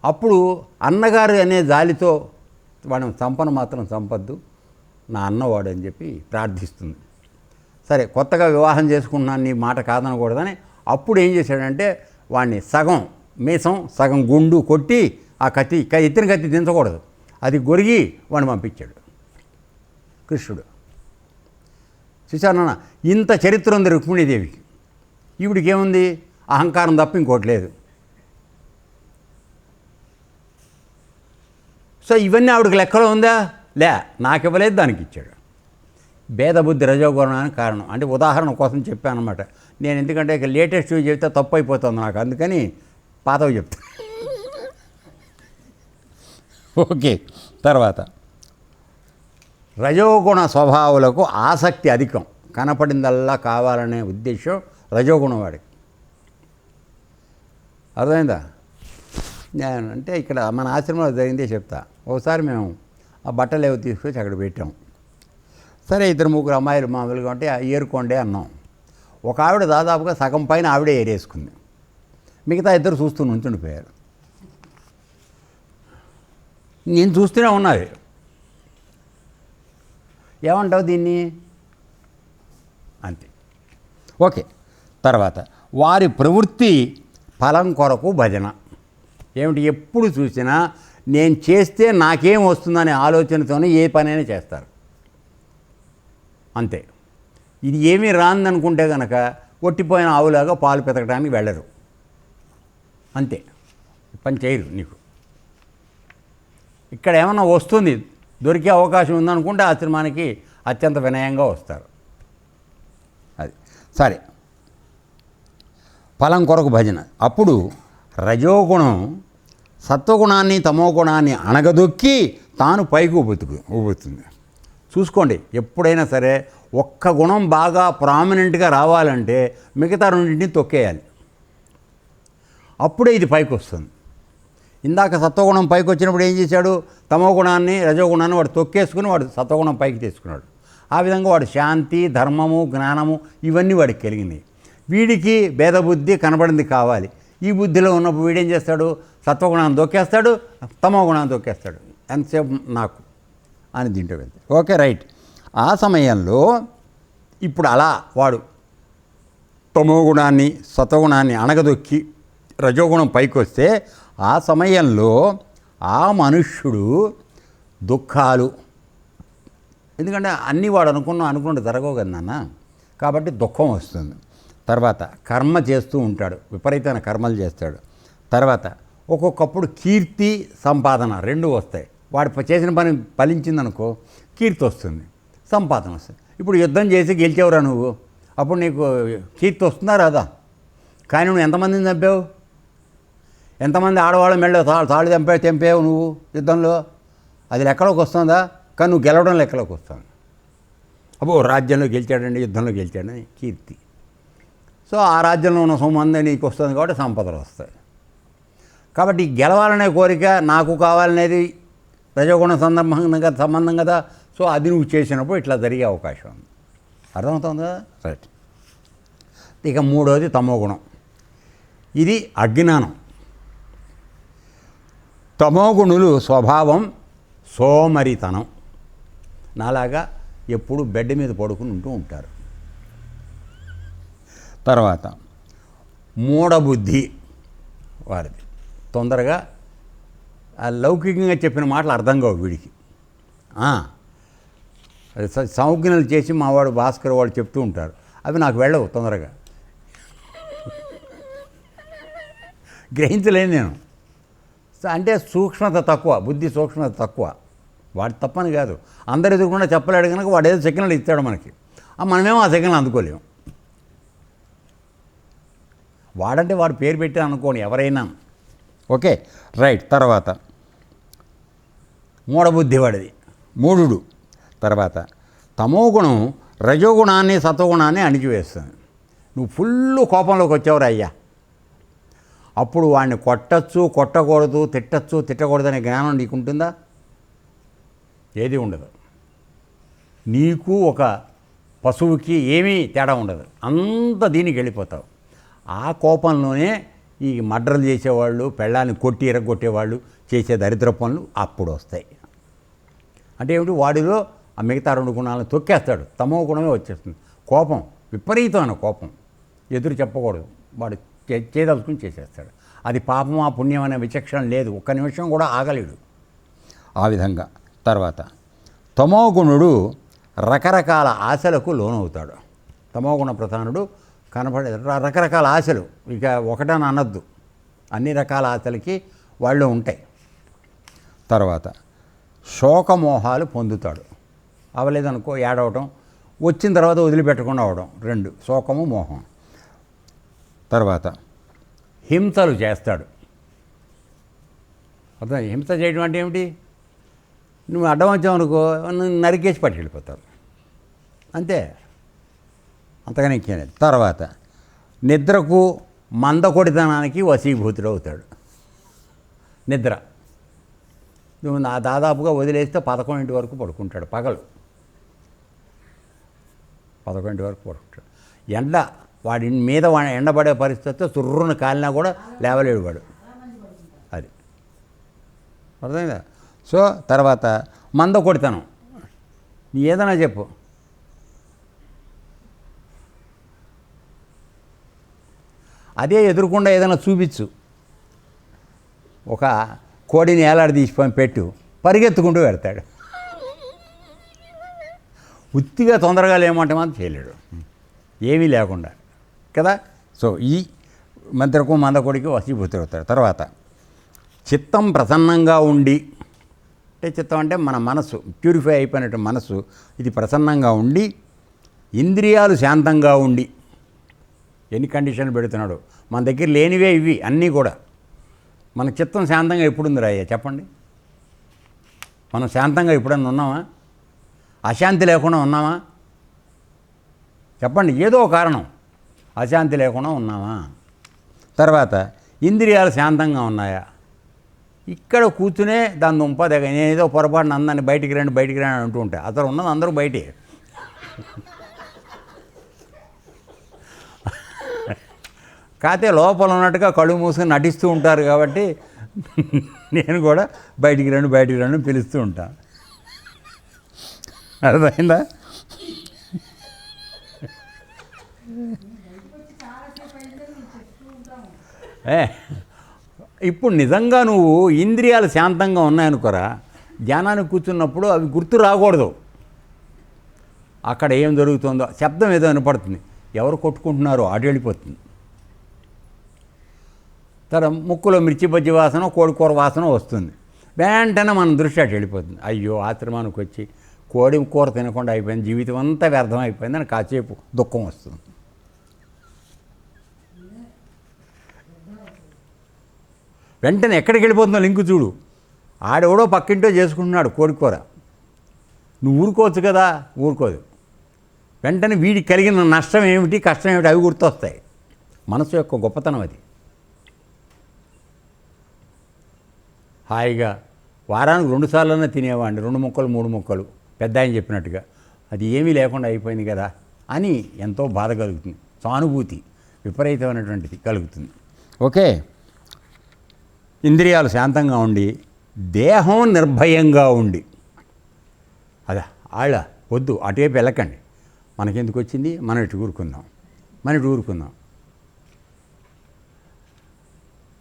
అప్పుడు అన్నగారు అనే జాలితో వాడిని చంపను మాత్రం చంపద్దు, నా అన్నవాడు అని చెప్పి ప్రార్థిస్తుంది. సరే కొత్తగా వివాహం చేసుకున్నాను, నీ మాట కాదనకూడదని అప్పుడు ఏం చేశాడంటే వాడిని సగం మీసం సగం గుండు కొట్టి ఆ ఎత్తిన కత్తి దించకూడదు, అది గొరిగి వాడిని పంపించాడు కృష్ణుడు. చూశానన్నా, ఇంత చరిత్ర ఉంది రుక్మిణీదేవికి. ఈవిడికి ఏముంది, అహంకారం తప్ప ఇంకోటి లేదు. సో ఇవన్నీ ఆవిడకి లెక్కలో ఉందా, లే, నాకు ఇవ్వలేదు, దానికి ఇచ్చాడు. భేదబుద్ధి రజోగుణానికి కారణం. అంటే ఉదాహరణ కోసం చెప్పాను అనమాట నేను, ఎందుకంటే ఇక లేటెస్ట్ చెప్తే తప్పు అయిపోతుంది నాకు, అందుకని పాతవి చెప్తాను. ఓకే, తర్వాత రజోగుణ స్వభావాలకు ఆసక్తి అధికం, కనపడిందల్లా కావాలనే ఉద్దేశం రజోగుణం వాడికి. అర్థమైందా? నేను అంటే ఇక్కడ మన ఆశ్రమంలో జరిగిందే చెప్తా. ఒకసారి మేము ఆ బట్టలు ఏవో తీసుకొచ్చి అక్కడ పెట్టాం. సరే 2-3 అమ్మాయిలు మామూలుగా ఉంటే ఏరుకోండి అన్నాం. ఒక ఆవిడ దాదాపుగా సగం పైన ఆవిడే ఏరేసుకుంది, మిగతా ఇద్దరు చూస్తూ నుంచుండిపోయారు. నేను చూస్తూనే ఉన్నది. ఏమంటావు దీన్ని? అంతే. ఓకే, తర్వాత వారి ప్రవృత్తి ఫలం కొరకు భజన. ఏమిటి, ఎప్పుడు చూసినా నేను చేస్తే నాకేం వస్తుందనే ఆలోచనతోనే ఏ పనైనా చేస్తారు. అంతే. ఇది ఏమీ రాందనుకుంటే కనుక ఒట్టిపోయిన ఆవులాగా పాలు పెతకడానికి వెళ్ళరు. అంతే, పని చేయరు. నీకు ఇక్కడ ఏమన్నా వస్తుంది, దొరికే అవకాశం ఉందనుకుంటే ఆశ్రమానికి అత్యంత వినయంగా వస్తారు. అది సరే. ఫలం కొరకు భజన. అప్పుడు రజోగుణం సత్వగుణాన్ని తమోగుణాన్ని అణగదొక్కి తాను పైకి ఊపుతుంది. చూసుకోండి, ఎప్పుడైనా సరే ఒక్క గుణం బాగా ప్రామినెంట్గా రావాలంటే మిగతా రెండింటిని తొక్కేయాలి, అప్పుడే ఇది పైకి వస్తుంది. ఇందాక సత్వగుణం పైకి వచ్చినప్పుడు ఏం చేశాడు, తమోగుణాన్ని రజోగుణాన్ని వాడు తొక్కేసుకుని వాడు సత్వగుణం పైకి తీసుకున్నాడు. ఆ విధంగా వాడు శాంతి, ధర్మము, జ్ఞానము ఇవన్నీ వాడికి కలిగినాయి. వీడికి భేదబుద్ధి కనబడింది కావాలి. ఈ బుద్ధిలో ఉన్నప్పుడు వీడేం చేస్తాడు, సత్వగుణాన్ని తొక్కేస్తాడు, తమోగుణాన్ని తొక్కేస్తాడు. ఎంతసేపు నాకు అని దీంట్లో వెళ్తాడు. Okay, right. ఆ సమయంలో ఇప్పుడు అలా వాడు తమోగుణాన్ని సత్వగుణాన్ని అణగదొక్కి రజోగుణం పైకి వస్తే ఆ సమయంలో ఆ మనుష్యుడు దుఃఖాలు, ఎందుకంటే అన్నీ వాడు అనుకున్నట్టు జరగవు కదా నాన్న, కాబట్టి దుఃఖం వస్తుంది. తర్వాత కర్మ చేస్తూ ఉంటాడు, విపరీతమైన కర్మలు చేస్తాడు. తర్వాత ఒక్కొక్కప్పుడు కీర్తి సంపాదన రెండు వస్తాయి. వాడు చేసిన పని ఫలించిందనుకో కీర్తి వస్తుంది, సంపాదన వస్తుంది. ఇప్పుడు యుద్ధం చేసి గెలిచేవరా నువ్వు, అప్పుడు నీకు కీర్తి వస్తుందా రాదా? కానీ నువ్వు ఎంతమందిని చంపావు, ఎంతమంది ఆడవాళ్ళ మెళ్ళ తాళ్ళు తెంపావు నువ్వు యుద్ధంలో, అది లెక్కలోకి వస్తుందా? కానీ నువ్వు గెలవడం లెక్కలోకి వస్తుంది. అబ్బో రాజ్యంలో గెలిచాడండి, యుద్ధంలో గెలిచాడని కీర్తి. సో ఆ రాజ్యంలో ఉన్న సొమ్మంది నీకు వస్తుంది కాబట్టి సంపదలు వస్తాయి. కాబట్టి గెలవాలనే కోరిక నాకు కావాలనేది రజోగుణ సంబంధం కదా. సో అది నువ్వు చేసినప్పుడు ఇట్లా జరిగే అవకాశం ఉంది. అర్థమవుతుంది కదా? రైట్. ఇక మూడోది తమోగుణం. ఇది అజ్ఞానం. తమోగుణులు స్వభావం సోమరితనం, నాలాగా ఎప్పుడు బెడ్ మీద పడుకుని ఉంటూ ఉంటారు. తర్వాత మూఢబుద్ధి వారిది, తొందరగా లౌకికంగా చెప్పిన మాటలు అర్థం కావు వీడికి. సంజ్ఞలు చేసి మావాడు భాస్కర్ వాళ్ళు చెప్తూ ఉంటారు, అవి నాకు వెళ్ళవు తొందరగా, గ్రహించలేను నేను. అంటే సూక్ష్మత తక్కువ, బుద్ధి సూక్ష్మత తక్కువ. వాడు తప్పని కాదు, అందరు ఎదురుకుండా చెప్పలేడు కనుక వాడు ఏదో సిగ్నల్ ఇస్తాడు మనకి, మనమేమో ఆ సిగ్నల్ అందుకోలేము. వాడంటే వాడు పేరు పెట్టి అనుకోని ఎవరైనా. Okay right. తర్వాత మూఢబుద్ధి వాడిది, మూఢుడు. తర్వాత తమోగుణం రజోగుణాన్ని సత్వగుణాన్ని అణిచివేస్తుంది. నువ్వు ఫుల్ కోపంలోకి వచ్చావురా అయ్యా, అప్పుడు వాడిని కొట్టచ్చు, కొట్టకూడదు, తిట్టచ్చు, తిట్టకూడదనే జ్ఞానం నీకుంటుందా? ఏది ఉండదు. నీకు ఒక పశువుకి ఏమీ తేడా ఉండదు, అంత దీనికి వెళ్ళిపోతావు. ఆ కోపంలోనే ఈ మర్డర్లు చేసేవాళ్ళు, పెళ్ళాన్ని కొట్టి ఎరగొట్టేవాళ్ళు చేసే దరిద్ర పనులు అప్పుడు వస్తాయి. అంటే ఏమిటి, వాడిలో ఆ మిగతా రెండు గుణాలను తొక్కేస్తాడు, తమో గుణమే వచ్చేస్తుంది. కోపం, విపరీతమైన కోపం, ఎదురు చెప్పకూడదు, వాడు చేయదలుచుకుని చేసేస్తాడు. అది పాపమా పుణ్యం అనే విచక్షణ లేదు, ఒక్క నిమిషం కూడా ఆగలేడు ఆ విధంగా. తర్వాత తమోగుణుడు రకరకాల ఆశలకు లోనవుతాడు. తమోగుణ ప్రధానుడు కనపడే రకరకాల ఆశలు, ఇక ఒకటని అనద్దు, అన్ని రకాల ఆశలకి వాళ్ళు ఉంటాయి. తర్వాత శోకమోహాలు పొందుతాడు. అవలేదనుకో ఏడవటం, వచ్చిన తర్వాత వదిలిపెట్టకుండా అవడం, రెండు శోకము మోహం. తర్వాత హింసలు చేస్తాడు. అర్థం, హింస చేయడం అంటే ఏమిటి, నువ్వు అడ్డం వచ్చావనుకో నరికేసి పట్టుకెళ్ళిపోతారు, అంతే, అంతగానే ఇచ్చేది. తర్వాత నిద్రకు మందకొడితనానికి వశీభూతుడు అవుతాడు. నిద్ర నువ్వు దాదాపుగా వదిలేస్తే 11 వరకు పడుకుంటాడు, పగలు 11 వరకు పడుకుంటాడు. ఎండ వాడి మీద ఎండబడే పరిస్థితితో చుర్రున కాలినా కూడా లేవలేడు వాడు, అది అర్థమైందా? సో తర్వాత మందకొడితనం, నీ ఏదైనా చెప్పు, అదే ఎదురుకుండా ఏదైనా చూపించు, ఒక కోడిని ఏలాడి తీసిపోయి పెట్టు, పరిగెత్తుకుంటూ పెడతాడు. ఉత్తిగా తొందరగా లేమంటే మాత్రం చేయలేడు, ఏమీ లేకుండా కదా. సో ఈ మంత్రకు మందకొడికి వశీభూతుడవుతాడు. తర్వాత చిత్తం ప్రసన్నంగా ఉండి, అంటే చిత్తం అంటే మన మనసు ప్యూరిఫై అయిపోయినట్టు మనసు, ఇది ప్రసన్నంగా ఉండి, ఇంద్రియాలు శాంతంగా ఉండి. ఎన్ని కండిషన్లు పెడుతున్నాడు, మన దగ్గర లేనివే ఇవి అన్నీ కూడా. మన చిత్తం శాంతంగా ఎప్పుడుందిరా అయ్యా చెప్పండి, మనం శాంతంగా ఎప్పుడన్నా ఉన్నామా? అశాంతి లేకుండా ఉన్నామా? చెప్పండి, ఏదో కారణం అశాంతి లేకుండా ఉన్నామా? తర్వాత ఇంద్రియాలు శాంతంగా ఉన్నాయా? ఇక్కడ కూర్చునే దాని దుంప దగ్గర నేనేదో పొరపాటున అందాన్ని బయటికి రండి అంటూ ఉంటాయి, అతను ఉన్నది అందరూ బయటే. కాకపోతే లోపల ఉన్నట్టుగా కళ్ళు మూసుకొని నటిస్తూ ఉంటారు కాబట్టి నేను కూడా బయటికి రండి పిలుస్తూ ఉంటాను. అర్థమైందా? ఇప్పుడు నిజంగా నువ్వు ఇంద్రియాలు శాంతంగా ఉన్నాయనుకోరా, ధ్యానానికి కూర్చున్నప్పుడు అవి గుర్తు రాకూడదు. అక్కడ ఏం జరుగుతుందో శబ్దం ఏదో వినపడుతుంది, ఎవరు కొట్టుకుంటున్నారో అటు వెళ్ళిపోతుంది. ముక్కులో మిర్చి బజ్జి వాసన, కోడికూర వాసన వస్తుంది, వెంటనే మన దృష్టి అటు వెళ్ళిపోతుంది. అయ్యో ఆశ్రమానికి వచ్చి కోడి కూర తినకుండా అయిపోయింది, జీవితం అంతా వ్యర్థం అయిపోయిందని కాసేపు దుఃఖం వస్తుంది. వెంటనే ఎక్కడికి వెళ్ళిపోతుందో లింకు చూడు. ఆడెవడో పక్కింటో చేసుకుంటున్నాడు కోడికూర, నువ్వు ఊరుకోవచ్చు కదా, ఊరుకోదు. వెంటనే వీడికి కలిగిన నష్టం ఏమిటి, కష్టం ఏమిటి అవి గుర్తొస్తాయి. మనసు యొక్క గొప్పతనం అది. హాయిగా వారానికి 2 సార్లన్నా తినేవాడిని, 2 ముక్కలు 3 ముక్కలు, పెద్ద ఆయన చెప్పినట్టుగా. అది ఏమీ లేకుండా అయిపోయింది కదా అని ఎంతో బాధ కలుగుతుంది, సానుభూతి విపరీతమైనటువంటిది కలుగుతుంది. ఓకే, ఇంద్రియాలు శాంతంగా ఉండి దేహం నిర్భయంగా ఉండి, అదా ఆళ్ళ వద్దు అటువైపు వెళ్ళకండి, మనకెందుకు వచ్చింది, మనం ఇటు ఊరుకుందాం.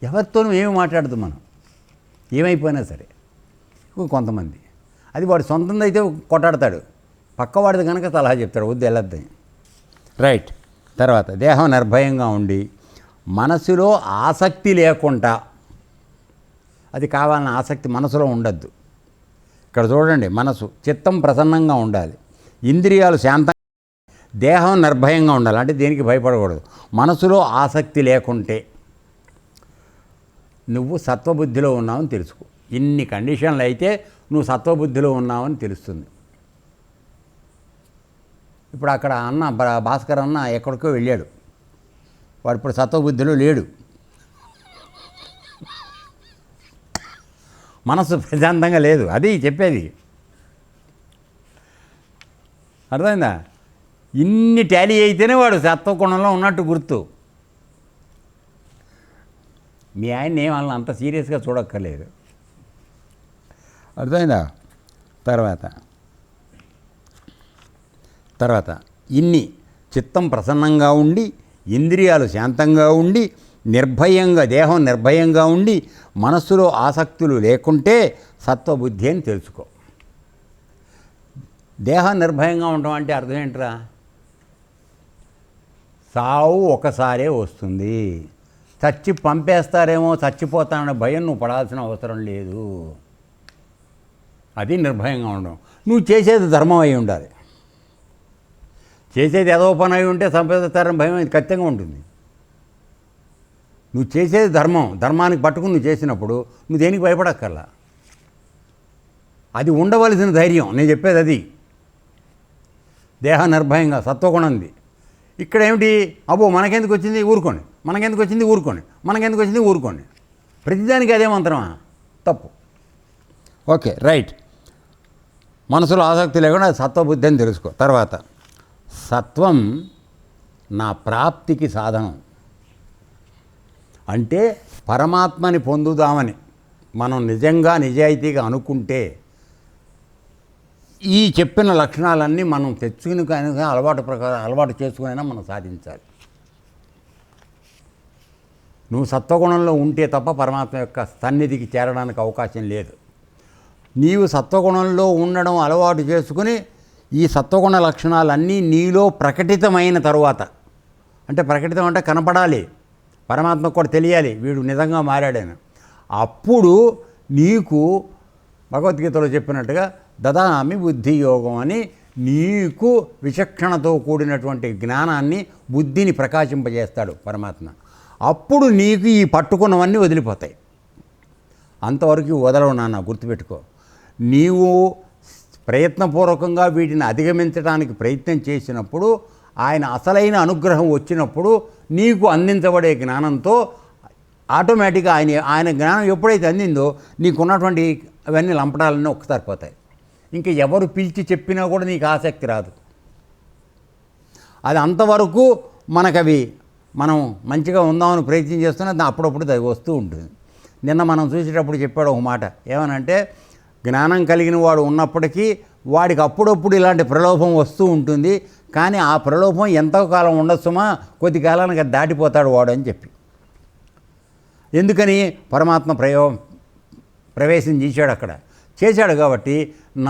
ఎవరితోనూ ఏమి మాట్లాడదు మనం, ఏమైపోయినా సరే. కొంతమంది అది వాడు సొంతంది అయితే కొట్టాడతాడు, పక్కవాడిది కనుక సలహా చెప్తాడు, వద్దు వెళ్ళొద్దని. రైట్. తర్వాత దేహం నిర్భయంగా ఉండి మనసులో ఆసక్తి లేకుండా, అది కావాలన్న ఆసక్తి మనసులో ఉండద్దు. ఇక్కడ చూడండి, మనసు చిత్తం ప్రసన్నంగా ఉండాలి, ఇంద్రియాలు శాంతంగా, దేహం నిర్భయంగా ఉండాలి, అంటే దేనికి భయపడకూడదు. మనసులో ఆసక్తి లేకుంటే నువ్వు సత్వబుద్ధిలో ఉన్నావని తెలుసుకో. ఇన్ని కండిషన్లు అయితే నువ్వు సత్వబుద్ధిలో ఉన్నావని తెలుస్తుంది. ఇప్పుడు అక్కడ అన్న భాస్కర్ అన్న ఎక్కడికో వెళ్ళాడు, వాడు ఇప్పుడు సత్వబుద్ధిలో లేడు, మనసు ప్రశాంతంగా లేదు, అది చెప్పేది. అర్థమైందా? ఇన్ని టాలీ అయితేనే వాడు సత్వగుణంలో ఉన్నట్టు గుర్తు. మీ ఆయన ఏమన్నా అంత సీరియస్గా చూడక్కర్లేదు. అర్థమైందా? తర్వాత ఇన్ని చిత్తం ప్రసన్నంగా ఉండి, ఇంద్రియాలు శాంతంగా ఉండి, నిర్భయంగా, దేహం నిర్భయంగా ఉండి, మనస్సులో ఆసక్తులు లేకుంటే సత్వబుద్ధి అని తెలుసుకో. దేహం నిర్భయంగా ఉండటం అంటే అర్థం ఏంట్రా? సావు ఒకసారే వస్తుంది, చచ్చి పంపేస్తారేమో, చచ్చిపోతాననే భయం నువ్వు పడాల్సిన అవసరం లేదు. అది నిర్భయంగా ఉండడం. నువ్వు చేసేది ధర్మం అయి ఉండాలి, చేసేది ఏదో పని అయి ఉంటే సంపేస్తారని భయం ఖచ్చితంగా ఉంటుంది. నువ్వు చేసేది ధర్మానికి పట్టుకుని నువ్వు చేసినప్పుడు నువ్వు దేనికి భయపడక్కర్లా. అది ఉండవలసిన ధైర్యం, నేను చెప్పేది అది. దేహ నిర్భయంగా సత్వగుణంది. ఇక్కడ ఏమిటి, అబ్బో మనకెందుకు వచ్చింది ఊరుకోండి, మనకెందుకు వచ్చింది ఊరుకోండి. ప్రతిదానికి అదే మంత్రమా? తప్పు. Okay, right. మనసులో ఆసక్తి లేకుండా సత్వబుద్ధి అని తెలుసుకో. తర్వాత సత్వం నా ప్రాప్తికి సాధనం, అంటే పరమాత్మని పొందుదామని మనం నిజంగా నిజాయితీగా అనుకుంటే ఈ చెప్పిన లక్షణాలన్నీ మనం తెచ్చుకుని కనుక అలవాటు చేసుకునైనా మనం సాధించాలి. నువ్వు సత్వగుణంలో ఉంటే తప్ప పరమాత్మ యొక్క సన్నిధికి చేరడానికి అవకాశం లేదు. నీవు సత్వగుణంలో ఉండడం అలవాటు చేసుకుని ఈ సత్వగుణ లక్షణాలన్నీ నీలో ప్రకటితమైన తరువాత, అంటే ప్రకటితం అంటే కనపడాలి, పరమాత్మకు కూడా తెలియాలి వీడు నిజంగా మారాడని. అప్పుడు నీకు భగవద్గీతలో చెప్పినట్టుగా దదామి బుద్ధి యోగం అని నీకు విచక్షణతో కూడినటువంటి జ్ఞానాన్ని, బుద్ధిని ప్రకాశింపజేస్తాడు పరమాత్మ. అప్పుడు నీకు ఈ పట్టుకున్నవన్నీ వదిలిపోతాయి. అంతవరకు వదలవు నాన్న, గుర్తుపెట్టుకో. నీవు ప్రయత్నపూర్వకంగా వీటిని అధిగమించడానికి ప్రయత్నం చేసినప్పుడు, ఆయన అసలైన అనుగ్రహం వచ్చినప్పుడు నీకు అందించబడే జ్ఞానంతో ఆటోమేటిక్గా ఆయన జ్ఞానం ఎప్పుడైతే అందిందో నీకున్నటువంటి అవన్నీ లంపటాలన్నీ ఒక్కసారి పోతాయి. ఇంకా ఎవరు పిలిచి చెప్పినా కూడా నీకు ఆసక్తి రాదు. అది అంతవరకు మనకవి మనం మంచిగా ఉందామని ప్రయత్నం చేస్తున్నా అప్పుడప్పుడు అది వస్తూ ఉంటుంది. నిన్న మనం చూసేటప్పుడు చెప్పాడు ఒక మాట, ఏమనంటే జ్ఞానం కలిగిన వాడు ఉన్నప్పటికీ వాడికి అప్పుడప్పుడు ఇలాంటి ప్రలోభం వస్తూ ఉంటుంది, కానీ ఆ ప్రలోభం ఎంతో కాలం ఉండొచ్చుమా, కొద్ది కాలానికి దాటిపోతాడు వాడు అని చెప్పి. ఎందుకని పరమాత్మ ప్రవేశం చేశాడు కాబట్టి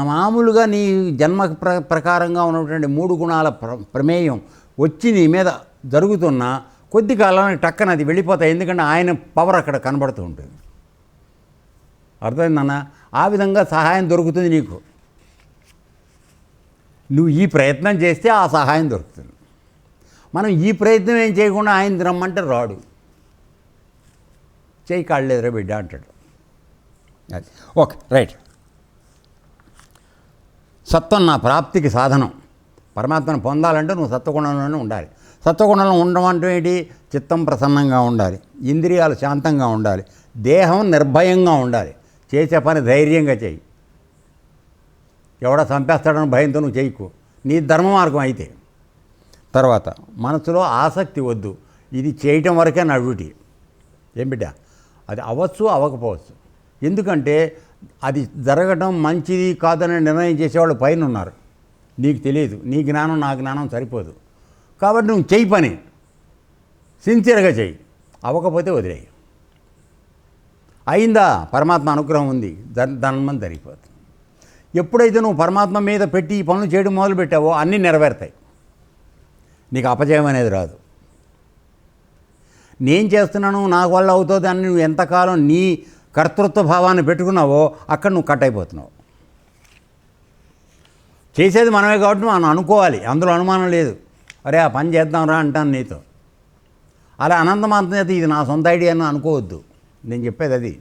మామూలుగా నీ జన్మ ప్రకారంగా ఉన్నటువంటి 3 గుణాల ప్రమేయం వచ్చి నీ మీద జరుగుతున్న కొద్ది కాలానికి టక్కన అది వెళ్ళిపోతాయి. ఎందుకంటే ఆయన పవర్ అక్కడ కనబడుతూ ఉంటుంది. అర్థమైందన్న? ఆ విధంగా సహాయం దొరుకుతుంది నీకు. నువ్వు ఈ ప్రయత్నం చేస్తే ఆ సహాయం దొరుకుతుంది. మనం ఈ ప్రయత్నం ఏం చేయకుండా ఆయన రమ్మంటే రాడు. చేయి కాళ్ళేదురా బిడ్డ అంటాడు. అది ఓకే, రైట్. సత్వం నా ప్రాప్తికి సాధనం. పరమాత్మను పొందాలంటే నువ్వు సత్వగుణంలోనే ఉండాలి. సత్వగుణంలో ఉండడం అంటే ఏంటి? చిత్తం ప్రసన్నంగా ఉండాలి, ఇంద్రియాలు శాంతంగా ఉండాలి, దేహం నిర్భయంగా ఉండాలి, చేసే పని ధైర్యంగా చేయి. ఎవడో చంపేస్తాడని భయంతో నువ్వు చేయకు, నీ ధర్మ మార్గం అయితే. తర్వాత మనసులో ఆసక్తి వద్దు. ఇది చేయటం వరకే నా డ్యూటీ. ఏం బిడ్డ, అది అవ్వచ్చు అవ్వకపోవచ్చు. ఎందుకంటే అది జరగడం మంచిది కాదని నిర్ణయం చేసేవాళ్ళు పైన ఉన్నారు. నీకు తెలియదు, నీ జ్ఞానం నా జ్ఞానం సరిపోదు. కాబట్టి నువ్వు చెయ్యి, పని సిన్సియర్గా చెయ్యి. అవ్వకపోతే వదిలేయి. అయిందా? పరమాత్మ అనుగ్రహం ఉంది, ధర్మం జరిగిపోతుంది. ఎప్పుడైతే నువ్వు పరమాత్మ మీద పెట్టి ఈ పనులు చేయడం మొదలుపెట్టావో అన్నీ నెరవేరుతాయి. నీకు అపజయం అనేది రాదు. నేను చేస్తున్నాను నాకు వల్ల అవుతుంది అని నువ్వు ఎంతకాలం నీ కర్తృత్వ భావాన్ని పెట్టుకున్నావో అక్కడ నువ్వు కట్ అయిపోతున్నావు. చేసేది మనమే కాబట్టి మనం అనుకోవాలి, అందులో అనుమానం లేదు. అరే ఆ పని చేద్దాం రా అంటాను నీతో. అలా అనంతమాంతం చేత ఇది నా సొంత ఐడియా అని అనుకోవద్దు. నేను చెప్పేది అది.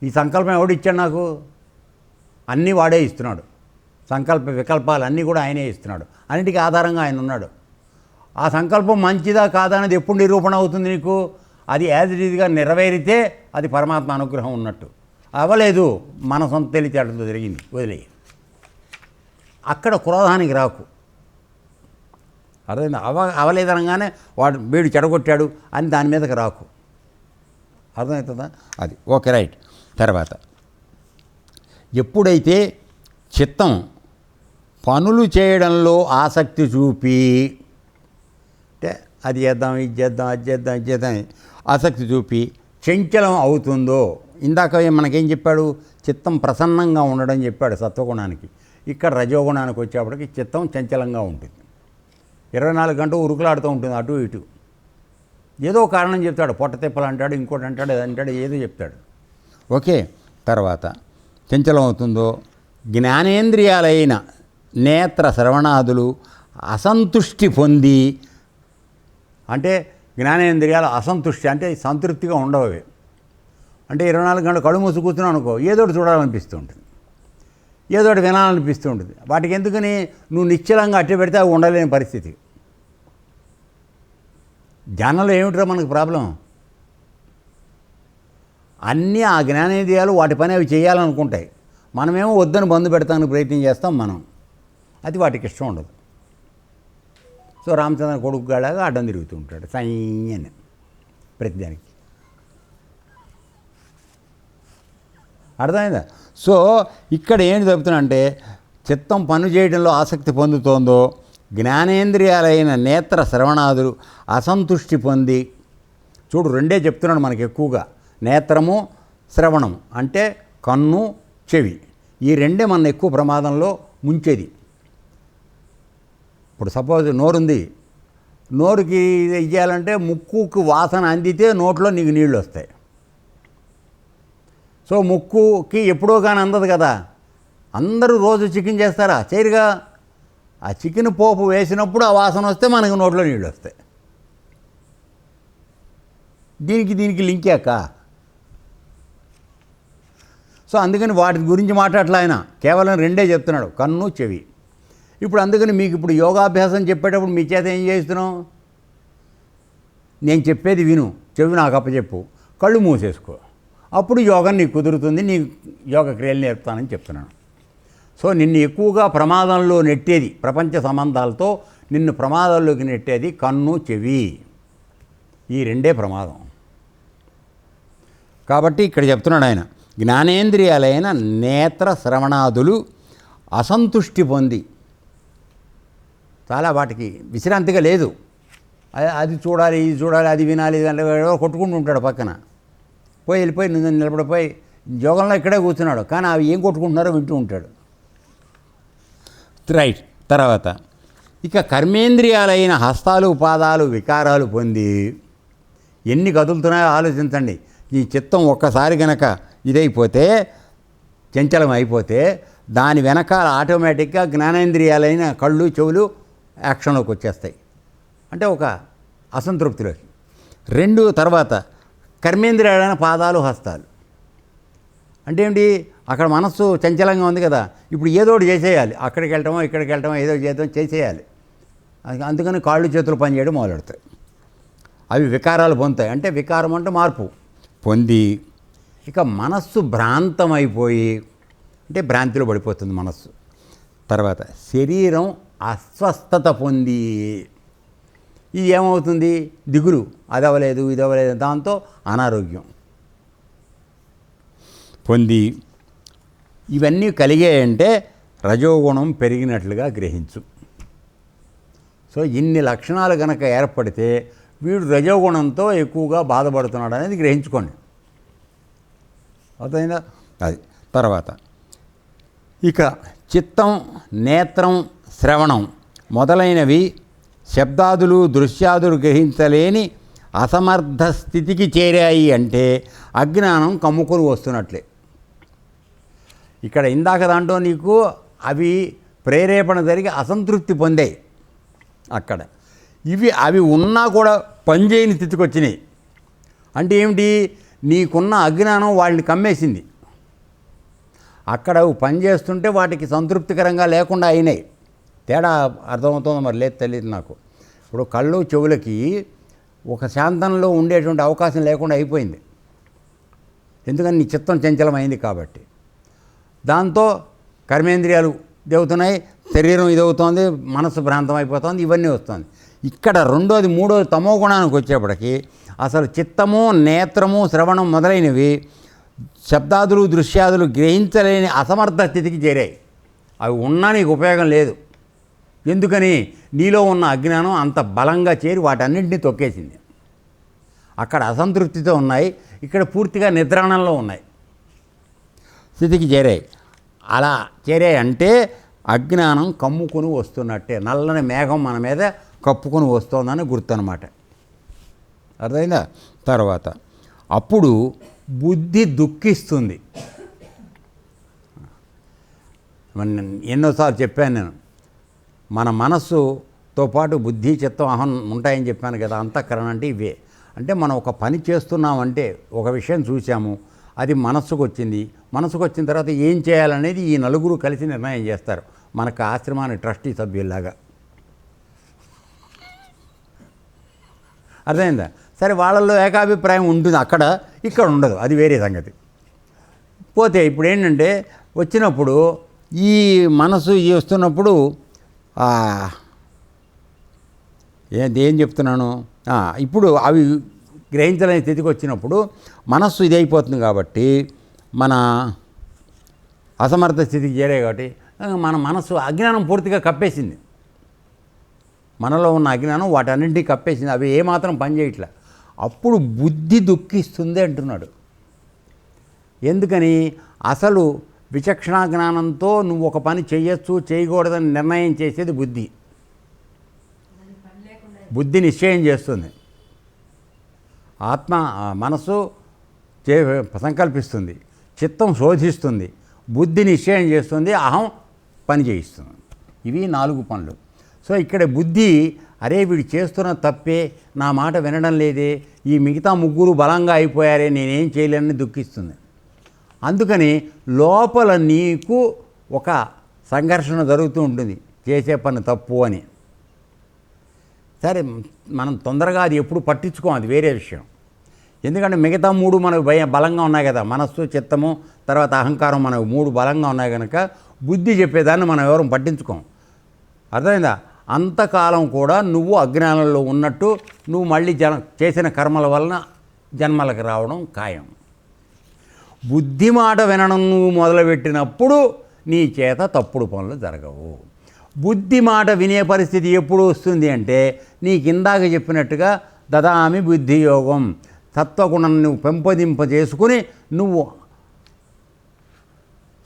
ఈ సంకల్పం ఎవడు ఇచ్చాడు నాకు? అన్నీ వాడే ఇస్తున్నాడు. సంకల్ప వికల్పాలు అన్నీ కూడా ఆయనే ఇస్తున్నాడు. అన్నిటికీ ఆధారంగా ఆయన ఉన్నాడు. ఆ సంకల్పం మంచిదా కాదా అనేది ఎప్పుడు నిరూపణ అవుతుంది నీకు? అది యాజ్ ఇట్ ఈజ్గా నెరవేరితే అది పరమాత్మ అనుగ్రహం ఉన్నట్టు. అవ్వలేదు, మన సొంత తెలివితేటలతో జరిగింది, వదిలేయి. అక్కడ క్రోధానికి రాకు. అర్థమైంది? అవలేదనగానే వీడు చెడగొట్టాడు అని దాని మీదకి రాకు. అర్థమవుతుందా? అది ఓకే, రైట్. తర్వాత ఎప్పుడైతే చిత్తం పనులు చేయడంలో ఆసక్తి చూపి, అంటే అది చేద్దాం ఇది చేద్దాం అది చేద్దాం ఇది చేద్దాం ఆసక్తి చూపి చంచలం అవుతుందో, ఇందాక మనకేం చెప్పాడు? చిత్తం ప్రసన్నంగా ఉండడం చెప్పాడు సత్వగుణానికి. ఇక్కడ రజోగుణానికి వచ్చేప్పటికి చిత్తం చంచలంగా ఉంటుంది. 24 గంటలు ఉరుకులాడుతూ ఉంటుంది అటు ఇటు. ఏదో కారణం చెప్తాడు, పొట్ట తిప్పలు అంటాడు, ఇంకోటి అంటాడు, అది అంటాడు, ఏదో చెప్తాడు. ఓకే. తర్వాత చంచలం అవుతుందో, జ్ఞానేంద్రియాలైన నేత్ర శ్రవణాదులు అసంతుష్టి పొంది, అంటే జ్ఞానేంద్రియాలు అసంతుష్టి అంటే సంతృప్తిగా ఉండవు. అంటే 24 గంటలు కళ్ళు మూసి కూర్చున్నావు అనుకో, ఏదోటి చూడాలనిపిస్తూ ఉంటుంది, ఏదోటి వినాలనిపిస్తూ ఉంటుంది. వాటికి ఎందుకని? నువ్వు నిశ్చలంగా అట్టే పెడితే అవి ఉండలేని పరిస్థితి. జ్ఞానంలో ఏమిట్రా మనకు ప్రాబ్లం? అన్నీ ఆ జ్ఞానేంద్రియాలు వాటి పని అవి చేయాలనుకుంటాయి. మనమేమో వద్దని బంధు పెడతానికి ప్రయత్నం చేస్తాం మనం. అది వాటికి ఇష్టం ఉండదు. సో రామచంద్ర కొడుకు గాలాగా అడ్డం తిరుగుతూ ఉంటాడు సైన్యని ప్రతిదానికి. అర్థమైందా? సో ఇక్కడ ఏంటి చెప్తున్నా అంటే, చిత్తం పని చేయడంలో ఆసక్తి పొందుతోందో, జ్ఞానేంద్రియాలైన నేత్ర శ్రవణాదులు అసంతుష్టి పొంది, చూడు రెండే చెప్తున్నాడు మనకి ఎక్కువగా, నేత్రము శ్రవణం అంటే కన్ను చెవి, ఈ రెండే మన ఎక్కువ ప్రమాదంలో ముంచేది. ఇప్పుడు సపోజ్ నోరుంది, నోరుకి ఇయ్యాలంటే ముక్కుకి వాసన అందితే నోట్లో నీకు నీళ్ళు వస్తాయి. సో ముక్కుకి ఎప్పుడో కానీ అందదు కదా. అందరూ రోజు చికెన్ చేస్తారా? చేయరుగా. ఆ చికెన్ పోపు వేసినప్పుడు ఆ వాసన వస్తే మనకు నోట్లో నీళ్ళు వస్తాయి. దీనికి లింకాక. సో అందుకని వాటి గురించి మాట్లాడలే ఆయన, కేవలం రెండే చెప్తున్నాడు, కన్ను చెవి. ఇప్పుడు అందుకని మీకు ఇప్పుడు యోగాభ్యాసం చెప్పేటప్పుడు మీ చేత ఏం చేస్తున్నాం? నేను చెప్పేది విను, చెవి నాకు అప్పచెప్పు, కళ్ళు మూసేసుకో, అప్పుడు యోగం నీకు కుదురుతుంది, నీ యోగ క్రియలు నేర్పుతానని చెప్తున్నాను. సో నిన్ను ఎక్కువగా ప్రమాదంలో నెట్టేది, ప్రపంచ సంబంధాలతో నిన్ను ప్రమాదాల్లోకి నెట్టేది కన్ను చెవి, ఈ రెండే ప్రమాదం. కాబట్టి ఇక్కడ చెప్తున్నాడు ఆయన, జ్ఞానేంద్రియాలైన నేత్ర శ్రవణాదులు అసంతుష్టి పొంది, చాలా వాటికి విశ్రాంతిగా లేదు. అది చూడాలి, ఇది చూడాలి, అది వినాలి, ఇది అంటే కొట్టుకుంటూ ఉంటాడు పక్కన. వెళ్ళిపోయి నిలబడిపోయి యోగంలో ఇక్కడే కూర్చున్నాడు, కానీ అవి ఏం కొట్టుకుంటున్నారో వింటూ ఉంటాడు. రైట్. తర్వాత ఇక కర్మేంద్రియాలైన హస్తాలు పాదాలు వికారాలు పొంది ఎన్ని కదులుతున్నాయో ఆలోచించండి. ఈ చిత్తం ఒక్కసారి కనుక ఇదైపోతే, చంచలం అయిపోతే, దాని వెనకాల ఆటోమేటిక్గా జ్ఞానేంద్రియాలైన కళ్ళు చెవులు యాక్షన్లోకి వచ్చేస్తాయి, అంటే ఒక అసంతృప్తిలోకి. తర్వాత కర్మేంద్రియాలైన పాదాలు హస్తాలు అంటే ఏంటి, అక్కడ మనస్సు చంచలంగా ఉంది కదా, ఇప్పుడు ఏదో ఒకటి చేసేయాలి, అక్కడికి వెళ్ళటమో ఇక్కడికి వెళ్ళటమో ఏదో చేసేయాలి. అందుకని కాళ్ళు చేతులు పనిచేయడం మొదలెడతాయి. అవి వికారాలు పొందుతాయి. అంటే వికారం అంటే మార్పు పొంది ఇక మనస్సు భ్రాంతమైపోయి, అంటే భ్రాంతిలో పడిపోతుంది మనస్సు. తర్వాత శరీరం అస్వస్థత పొంది, ఇది ఏమవుతుంది, దిగులు, అది అవ్వలేదు ఇది అవ్వలేదు, దాంతో అనారోగ్యం పొంది. ఇవన్నీ కలిగాయంటే రజోగుణం పెరిగినట్లుగా గ్రహించు. సో ఇన్ని లక్షణాలు కనుక ఏర్పడితే వీడు రజోగుణంతో ఎక్కువగా బాధపడుతున్నాడు అనేది గ్రహించుకోండి. అర్థమైందా? అది. తర్వాత ఇక చిత్తం, నేత్రం, శ్రవణం మొదలైనవి శబ్దాదులు దృశ్యాదులు గ్రహించలేని అసమర్థ స్థితికి చేరాయి అంటే అజ్ఞానం కమ్ముకొని వస్తున్నట్లే. ఇక్కడ ఇందాక దాంట్లో నీకు అవి ప్రేరేపణ జరిగి అసంతృప్తి పొందాయి అక్కడ. అవి ఉన్నా కూడా పనిచేయని స్థితికి వచ్చినాయి. అంటే ఏమిటి, నీకున్న అజ్ఞానం వాళ్ళని కమ్మేసింది. అక్కడ పనిచేస్తుంటే వాటికి సంతృప్తికరంగా లేకుండా అయినాయి. తేడా అర్థమవుతుందో మరి లేదు తెలియదు నాకు. ఇప్పుడు కళ్ళు చెవులకి ఒక శాంతంలో ఉండేటువంటి అవకాశం లేకుండా అయిపోయింది. ఎందుకని నీ చిత్తం చంచలమైంది కాబట్టి. దాంతో కర్మేంద్రియాలు ఇదవుతున్నాయి, శరీరం ఇదవుతోంది, మనసు భ్రాంతం అయిపోతుంది, ఇవన్నీ వస్తుంది. ఇక్కడ రెండోది మూడోది తమో గుణానికి వచ్చేప్పటికి అసలు చిత్తము, నేత్రము, శ్రవణం మొదలైనవి శబ్దాదులు దృశ్యాదులు గ్రహించలేని అసమర్థ స్థితికి చేరాయి. అవి ఉన్నా నీకు ఉపయోగం లేదు. ఎందుకని, నీలో ఉన్న అజ్ఞానం అంత బలంగా చేరి వాటన్నింటినీ తొక్కేసింది. అక్కడ అసంతృప్తితో ఉన్నాయి, ఇక్కడ పూర్తిగా నిద్రాణంలో ఉన్నాయి స్థితికి చేరాయి. అలా చేరాయి అంటే అజ్ఞానం కమ్ముకొని వస్తున్నట్టే, నల్లని మేఘం మన మీద కప్పుకొని వస్తోందని గుర్తు అన్నమాట. అర్థమైందా? తర్వాత అప్పుడు బుద్ధి దుఃఖిస్తుంది. ఎన్నోసార్లు చెప్పాను నేను, మన మనస్సుతో పాటు బుద్ధి, చిత్తం, అహం ఉంటాయని చెప్పాను కదా. అంతఃకరణ అంటే ఇవే. అంటే మనం ఒక పని చేస్తున్నామంటే, ఒక విషయం చూసాము, అది మనస్సుకు వచ్చింది. మనసుకు వచ్చిన తర్వాత ఏం చేయాలనేది ఈ నలుగురు కలిసి నిర్ణయం చేస్తారు, మనకు ఆశ్రమానికి ట్రస్టీ సభ్యుల్లాగా. అర్థమైందా? సరే, వాళ్ళల్లో ఏకాభిప్రాయం ఉంటుంది అక్కడ, ఇక్కడ ఉండదు, అది వేరే సంగతి. పోతే ఇప్పుడు ఏంటంటే, వచ్చినప్పుడు ఈ మనసు వస్తున్నప్పుడు ఏం చెప్తున్నాను, ఇప్పుడు అవి గ్రహించలేని స్థితికి వచ్చినప్పుడు మనస్సు ఇదైపోతుంది కాబట్టి, మన అసమర్థ స్థితికి చేరే కాబట్టి మన మనస్సు అజ్ఞానం పూర్తిగా కప్పేసింది. మనలో ఉన్న అజ్ఞానం వాటన్నింటినీ కప్పేసింది, అవి ఏమాత్రం పనిచేయట్లే. అప్పుడు బుద్ధి దుఃఖిస్తుంది అంటున్నాడు. ఎందుకని, అసలు విచక్షణా జ్ఞానంతో నువ్వు ఒక పని చేయొచ్చు చేయకూడదని నిర్ణయం చేసేది బుద్ధి. బుద్ధి నిశ్చయం చేస్తుంది, ఆత్మ మనసు సంకల్పిస్తుంది, చిత్తం శోధిస్తుంది, బుద్ధి నిశ్చయం చేస్తుంది, అహం పని చేయిస్తుంది. ఇవి 4 పనులు. సో ఇక్కడ బుద్ధి, అరే వీడు చేస్తున్న తప్పే, నా మాట వినడం లేదే, ఈ మిగతా 3 బలంగా అయిపోయారే, నేనేం చేయలేనని దుఃఖిస్తుంది. అందుకని లోపల నీకు ఒక సంఘర్షణ జరుగుతూ ఉంటుంది, చేసే పని తప్పు అని. సరే, మనం తొందరగా అది ఎప్పుడు పట్టించుకోం, అది వేరే విషయం. ఎందుకంటే మిగతా 3 మనకు బలంగా ఉన్నాయి కదా, మనస్సు, చిత్తము, తర్వాత అహంకారం, మనకు 3 బలంగా ఉన్నాయి కనుక బుద్ధి చెప్పేదాన్ని మనం ఎవరు పట్టించుకోం. అర్థమైందా? అంతకాలం కూడా నువ్వు అజ్ఞానంలో ఉన్నట్టు, నువ్వు మళ్ళీ చేసిన కర్మల వలన జన్మలకు రావడం ఖాయం. బుద్ధి మాట వినడం నువ్వు మొదలుపెట్టినప్పుడు నీ చేత తప్పుడు పనులు జరగవు. బుద్ధి మాట వినే పరిస్థితి ఎప్పుడు వస్తుంది అంటే నీకు ఇందాక చెప్పినట్టుగా దదామి బుద్ధి యోగం, తత్వగుణం నువ్వు పెంపొందింపజేసుకుని నువ్వు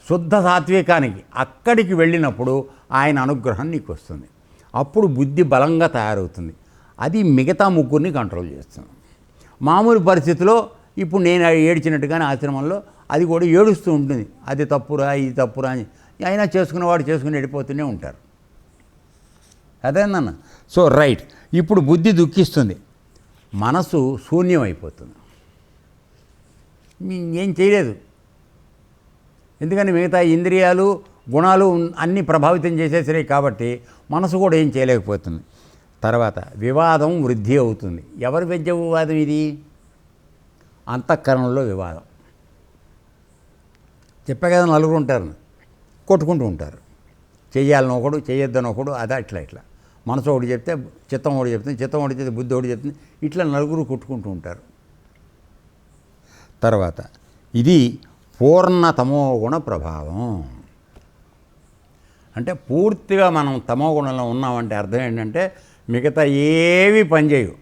శుద్ధ సాత్వికానికి అక్కడికి వెళ్ళినప్పుడు ఆయన అనుగ్రహం నీకు వస్తుంది. అప్పుడు బుద్ధి బలంగా తయారవుతుంది. అది మిగతా ముగ్గురిని కంట్రోల్ చేస్తుంది. మామూలు పరిస్థితిలో ఇప్పుడు నేను ఏడ్చినట్టుగానే ఆశ్రమంలో అది కూడా ఏడుస్తూ ఉంటుంది. అది తప్పురా ఇది తప్పురా అని అయినా చేసుకునేవాడు చేసుకుని వెళ్ళిపోతూనే ఉంటారు. అదేనన్న. సో రైట్, ఇప్పుడు బుద్ధి దుఃఖిస్తుంది, మనసు శూన్యం అయిపోతుంది. ఏం చేయలేదు. ఎందుకని మిగతా ఇంద్రియాలు గుణాలు అన్నీ ప్రభావితం చేసేసినాయి కాబట్టి మనసు కూడా ఏం చేయలేకపోతుంది. తర్వాత వివాదం వృద్ధి అవుతుంది. ఎవరి మధ్య వివాదం ఇది? అంతఃకరణలో వివాదం. చెప్పా కదా, నలుగురు ఉంటారు, కొట్టుకుంటూ ఉంటారు. చెయ్యాలని ఒకడు, చెయ్యొద్దని ఒకడు, అదా ఇట్లా మనసు ఒకటి చెప్తే చిత్తం ఒకటి చెప్తుంది, చిత్తం ఒకటి చెప్తే బుద్ధి ఒకటి చెప్తుంది. ఇట్లా నలుగురు కొట్టుకుంటూ ఉంటారు. తర్వాత ఇది పూర్ణ తమోగుణ ప్రభావం. అంటే పూర్తిగా మనం తమోగుణంలో ఉన్నామంటే అర్థం ఏంటంటే మిగతా ఏవి పనిచేయవు.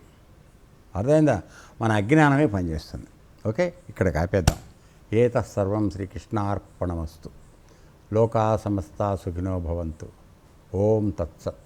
అర్థమైందా? మన అజ్ఞానమే పనిచేస్తుంది. ఓకే, ఇక్కడికి ఆపేద్దాం. ఏతత్సర్వం శ్రీకృష్ణార్పణమస్తు. లోకా సమస్తా సుఖినో భవంతు. ఓం తత్సత్.